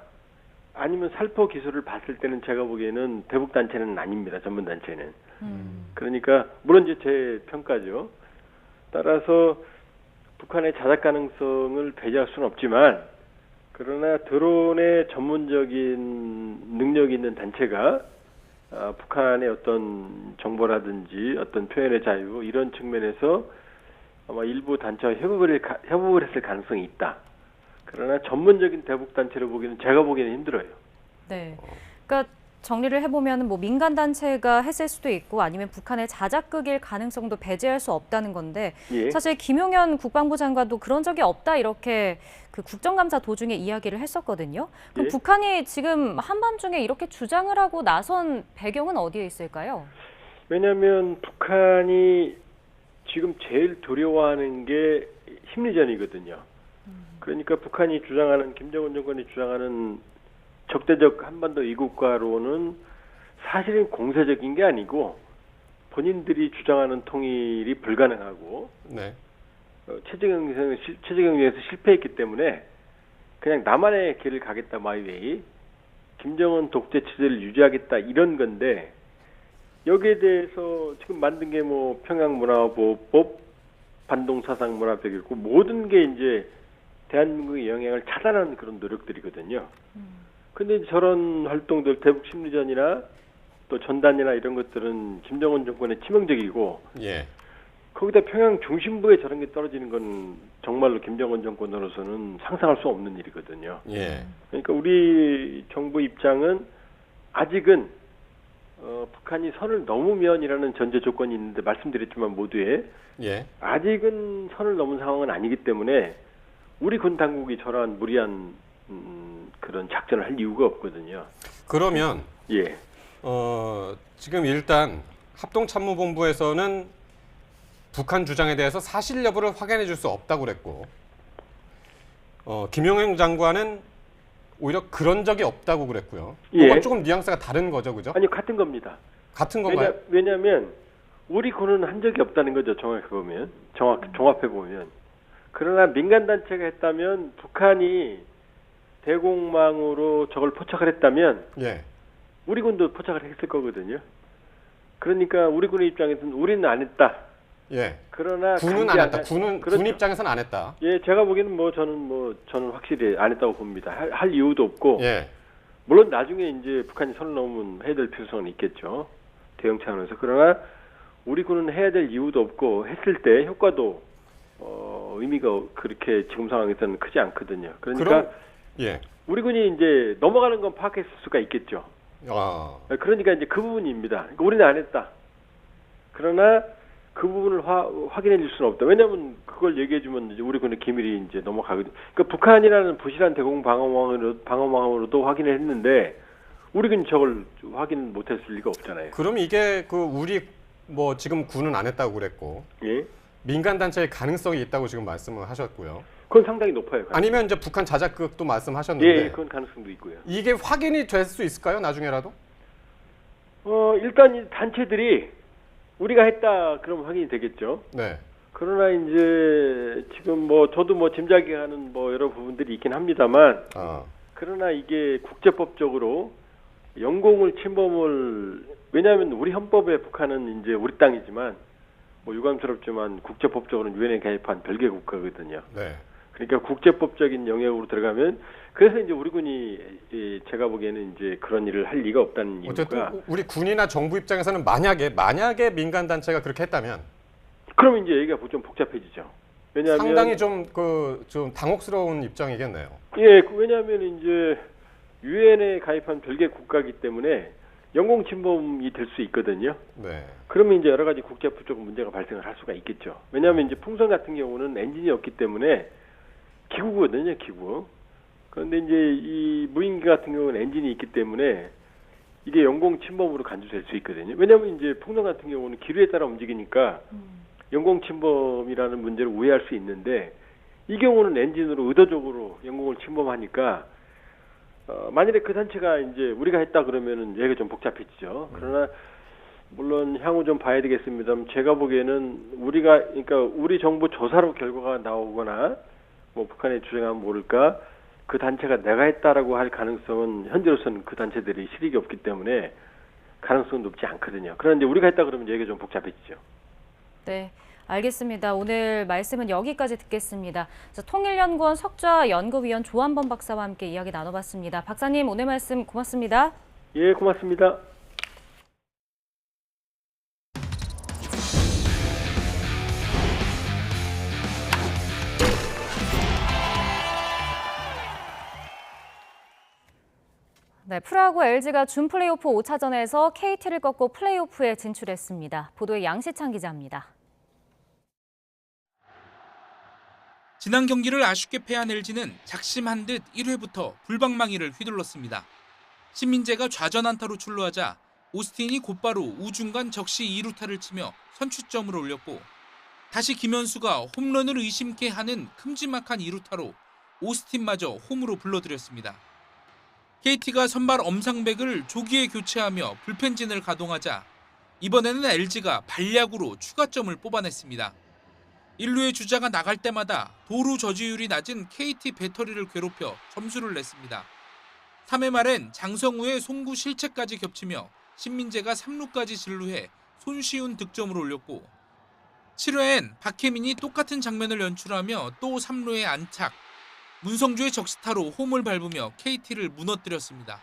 아니면 살포 기술을 봤을 때는 제가 보기에는 대북 단체는 아닙니다. 전문 단체는. 그러니까 물론 이제 제 평가죠. 따라서 북한의 자작 가능성을 배제할 수는 없지만 그러나 드론의 전문적인 능력이 있는 단체가 북한의 어떤 정보라든지 어떤 표현의 자유 이런 측면에서 아마 일부 단체와 협업을 했을 가능성이 있다. 그러나 전문적인 대북 단체를 보기는 제가 보기에는 힘들어요. 네. 그러니까 정리를 해보면 뭐 민간 단체가 했을 수도 있고 아니면 북한의 자작극일 가능성도 배제할 수 없다는 건데 사실 김용현 국방부 장관도 그런 적이 없다 이렇게 그 국정감사 도중에 이야기를 했었거든요. 그럼 북한이 지금 한밤중에 이렇게 주장을 하고 나선 배경은 어디에 있을까요? 왜냐하면 북한이 지금 제일 두려워하는 게 심리전이거든요. 그러니까 북한이 주장하는 김정은 정권이 주장하는 적대적 한반도 이국가로는 사실은 공세적인 게 아니고 본인들이 주장하는 통일이 불가능하고 체제경제에서 실패했기 때문에 그냥 나만의 길을 가겠다 마이웨이 김정은 독재 체제를 유지하겠다 이런 건데 여기에 대해서 지금 만든 게 뭐 평양문화보호법 반동 사상 문화 벽이고 모든 게 이제 대한민국의 영향을 차단하는 그런 노력들이거든요. 근데 저런 활동들 대북 심리전이나 또 전단이나 이런 것들은 김정은 정권의 치명적이고 예. 거기다 평양 중심부에 저런 게 떨어지는 건 정말로 김정은 정권으로서는 상상할 수 없는 일이거든요. 예. 그러니까 우리 정부 입장은 아직은 북한이 선을 넘으면이라는 전제 조건이 있는데 말씀드렸지만 모두에 예. 아직은 선을 넘은 상황은 아니기 때문에 우리 군 당국이 저러한 무리한 그런 작전을 할 이유가 없거든요. 그러면 예. 지금 일단 합동참모본부에서는 북한 주장에 대해서 사실 여부를 확인해 줄 수 없다고 그랬고 김용현 장관은 오히려 그런 적이 없다고 그랬고요. 예. 그건 조금 뉘앙스가 다른 거죠, 그죠? 아니요, 같은 겁니다. 같은 건가요? 왜냐하면 우리 군은 한 적이 없다는 거죠. 정확히 보면, 종합해 보면. 그러나 민간 단체가 했다면 북한이 대공망으로 저걸 포착을 했다면 예. 우리 군도 포착을 했을 거거든요. 그러니까 우리 군의 입장에서는 우리는 안 했다. 예. 그러나 군은 안 했다. 군 입장에서는 안 했다. 예, 제가 보기에는 저는 확실히 안 했다고 봅니다. 할 이유도 없고. 예. 물론 나중에 이제 북한이 선을 넘으면 해야 될 필요성은 있겠죠. 대응 차원에서. 그러나 우리 군은 해야 될 이유도 없고 했을 때 효과도 의미가 그렇게 지금 상황에서는 크지 않거든요. 그러니까 예. 우리 군이 이제 넘어가는 건 파악했을 수가 있겠죠. 그러니까 이제 그 부분입니다. 그러니까 우리는 안 했다. 그러나 그 부분을 확인해 줄 수는 없다. 왜냐하면 그걸 얘기해 주면 이제 우리 군의 기밀이 이제 넘어가거든요. 그러니까 북한이라는 부실한 대공 방어망으로도 확인을 했는데 우리 군이 저걸 확인 못했을 리가 없잖아요. 그럼 이게 우리 지금 군은 안 했다고 그랬고 예. 민간 단체의 가능성이 있다고 지금 말씀을 하셨고요. 그건 상당히 높아요. 가능성이. 아니면 이제 북한 자작극도 말씀하셨는데. 예, 그건 가능성도 있고요. 이게 확인이 될 수 있을까요? 나중에라도? 일단 이 단체들이 우리가 했다 그러면 확인이 되겠죠. 네. 그러나 이제 지금 저도 짐작이 가는 여러 부분들이 있긴 합니다만 그러나 이게 국제법적으로 영공을 침범을 왜냐하면 우리 헌법에 북한은 이제 우리 땅이지만 유감스럽지만 국제법적으로는 유엔에 가입한 별개 국가거든요. 네. 그러니까 국제법적인 영역으로 들어가면 그래서 이제 우리 군이 제가 보기에는 이제 그런 일을 할 리가 없다는 이유가 어쨌든 우리 군이나 정부 입장에서는 만약에 민간 단체가 그렇게 했다면 그러면 이제 얘기가 좀 복잡해지죠. 왜냐하면 상당히 좀 당혹스러운 입장이겠네요. 예, 왜냐하면 이제 유엔에 가입한 별개 국가이기 때문에 영공 침범이 될 수 있거든요. 네. 그러면 이제 여러 가지 국제법적 문제가 발생을 할 수가 있겠죠. 왜냐하면 이제 풍선 같은 경우는 엔진이 없기 때문에 기구거든요, 기구. 그런데 이제 이 무인기 같은 경우는 엔진이 있기 때문에 이게 영공 침범으로 간주될 수 있거든요. 왜냐하면 이제 풍선 같은 경우는 기류에 따라 움직이니까 영공 침범이라는 문제를 우회할 수 있는데 이 경우는 엔진으로 의도적으로 영공을 침범하니까 만일에 그 단체가 이제 우리가 했다 그러면은 얘기가 좀 복잡해지죠. 그러나 물론 향후 좀 봐야 되겠습니다만 제가 보기에는 그러니까 우리 정부 조사로 결과가 나오거나 북한의 주장하면 모를까 그 단체가 내가 했다라고 할 가능성은 현재로서는 그 단체들이 실익이 없기 때문에 가능성은 높지 않거든요. 그런데 우리가 했다 그러면 얘기가 좀 복잡해지죠. 네. 알겠습니다. 오늘 말씀은 여기까지 듣겠습니다. 통일연구원 석좌 연구위원 조한범 박사와 함께 이야기 나눠봤습니다. 박사님 오늘 말씀 고맙습니다. 예, 고맙습니다. 네, 프로야구 LG가 준 플레이오프 5차전에서 KT를 꺾고 플레이오프에 진출했습니다. 보도에 양시창 기자입니다. 지난 경기를 아쉽게 패한 LG는 작심한 듯 1회부터 불방망이를 휘둘렀습니다. 신민재가 좌전 안타로 출루하자 오스틴이 곧바로 우중간 적시 2루타를 치며 선취점을 올렸고 다시 김현수가 홈런을 의심케 하는 큼지막한 2루타로 오스틴마저 홈으로 불러들였습니다. KT가 선발 엄상백을 조기에 교체하며 불펜진을 가동하자 이번에는 LG가 발야구로 추가점을 뽑아냈습니다. 1루의 주자가 나갈 때마다 도루 저지율이 낮은 KT 배터리를 괴롭혀 점수를 냈습니다. 3회 말엔 장성우의 송구 실책까지 겹치며 신민재가 3루까지 진루해 손쉬운 득점을 올렸고 7회엔 박혜민이 똑같은 장면을 연출하며 또 3루에 안착. 문성주의 적시타로 홈을 밟으며 KT를 무너뜨렸습니다.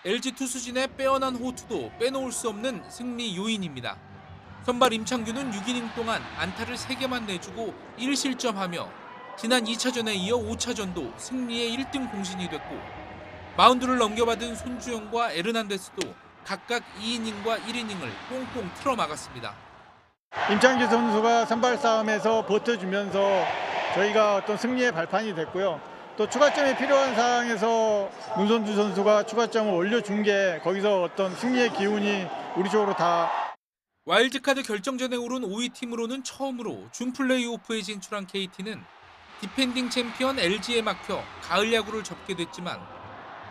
LG 투수진의 빼어난 호투도 빼놓을 수 없는 승리 요인입니다. 선발 임창규는 6이닝 동안 안타를 3개만 내주고 1실점하며 지난 2차전에 이어 5차전도 승리의 1등 공신이 됐고 마운드를 넘겨받은 손주영과 에르난데스도 각각 2이닝과 1이닝을 꽁꽁 틀어막았습니다. 임창규 선수가 선발 싸움에서 버텨주면서 저희가 어떤 승리의 발판이 됐고요. 또 추가점이 필요한 상황에서 문선주 선수가 추가점을 올려준 게 거기서 어떤 승리의 기운이 우리 쪽으로 다. 와일드카드 결정전에 오른 5위 팀으로는 처음으로 준 플레이오프에 진출한 KT는 디펜딩 챔피언 LG에 막혀 가을 야구를 접게 됐지만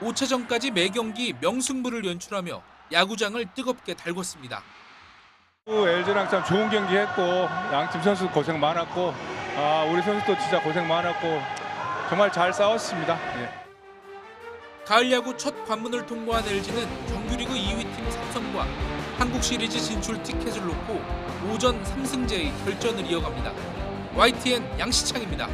5차전까지 매 경기 명승부를 연출하며 야구장을 뜨겁게 달궜습니다. LG랑 참 좋은 경기 했고 양팀 선수 고생 많았고 우리 선수도 진짜 고생 많았고 정말 잘 싸웠습니다. 예. 가을 야구 첫 관문을 통과한 LG는 정규리그 2위 팀 삼성과 한국 시리즈 진출 티켓을 놓고 오전 3승제의 결전을 이어갑니다. YTN 양시창입니다.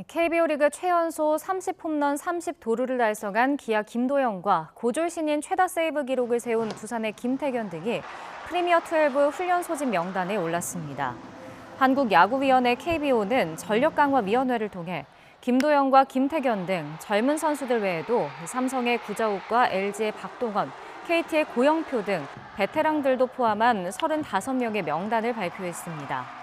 KBO 리그 최연소 30홈런 30도루를 달성한 기아 김도영과 고졸 신인 최다 세이브 기록을 세운 두산의 김태견 등이 프리미어 12 훈련 소집 명단에 올랐습니다. 한국야구위원회 KBO는 전력강화위원회를 통해 김도영과 김태견 등 젊은 선수들 외에도 삼성의 구자욱과 LG의 박동원, KT의 고영표 등 베테랑들도 포함한 35명의 명단을 발표했습니다.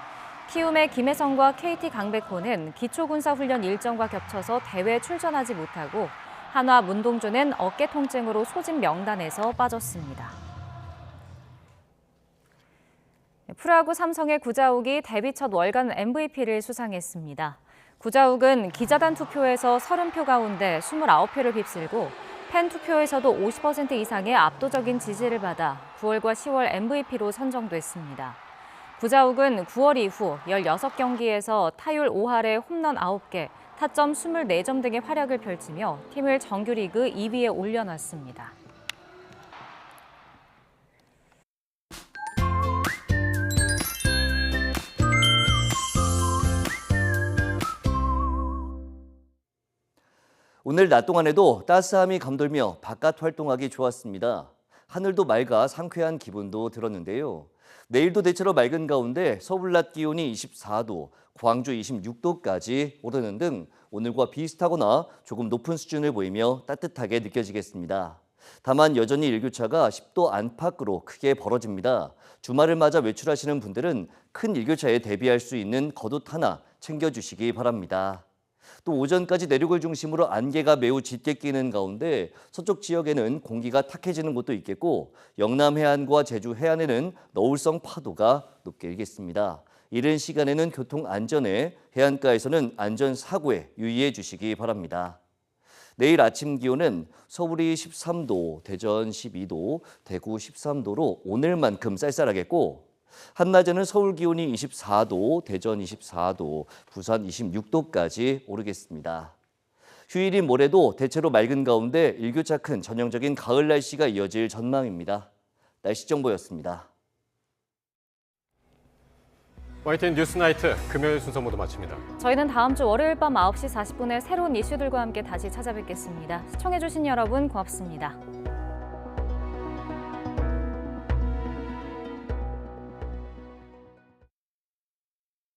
키움의 김혜성과 KT 강백호는 기초군사훈련 일정과 겹쳐서 대회에 출전하지 못하고 한화 문동주는 어깨 통증으로 소집 명단에서 빠졌습니다. 프로야구 삼성의 구자욱이 데뷔 첫 월간 MVP를 수상했습니다. 구자욱은 기자단 투표에서 30표 가운데 29표를 휩쓸고 팬 투표에서도 50% 이상의 압도적인 지지를 받아 9월과 10월 MVP로 선정됐습니다. 구자욱은 9월 이후 16경기에서 타율 5할에 홈런 9개, 타점 24점 등의 활약을 펼치며 팀을 정규리그 2위에 올려놨습니다. 오늘 낮 동안에도 따스함이 감돌며 바깥 활동하기 좋았습니다. 하늘도 맑아 상쾌한 기분도 들었는데요. 내일도 대체로 맑은 가운데 서울 낮 기온이 24도, 광주 26도까지 오르는 등 오늘과 비슷하거나 조금 높은 수준을 보이며 따뜻하게 느껴지겠습니다. 다만 여전히 일교차가 10도 안팎으로 크게 벌어집니다. 주말을 맞아 외출하시는 분들은 큰 일교차에 대비할 수 있는 겉옷 하나 챙겨주시기 바랍니다. 또 오전까지 내륙을 중심으로 안개가 매우 짙게 끼는 가운데 서쪽 지역에는 공기가 탁해지는 곳도 있겠고 영남 해안과 제주 해안에는 너울성 파도가 높게 일겠습니다. 이른 시간에는 교통 안전에 해안가에서는 안전사고에 유의해 주시기 바랍니다. 내일 아침 기온은 서울이 13도, 대전 12도, 대구 13도로 오늘만큼 쌀쌀하겠고 한낮에는 서울 기온이 24도, 대전 24도, 부산 26도까지 오르겠습니다. 휴일인 모레도 대체로 맑은 가운데 일교차 큰 전형적인 가을 날씨가 이어질 전망입니다. 날씨 정보였습니다. YTN 뉴스나이트 금요일 순서 모두 마칩니다. 저희는 다음 주 월요일 밤 9시 40분에 새로운 이슈들과 함께 다시 찾아뵙겠습니다. 시청해주신 여러분 고맙습니다.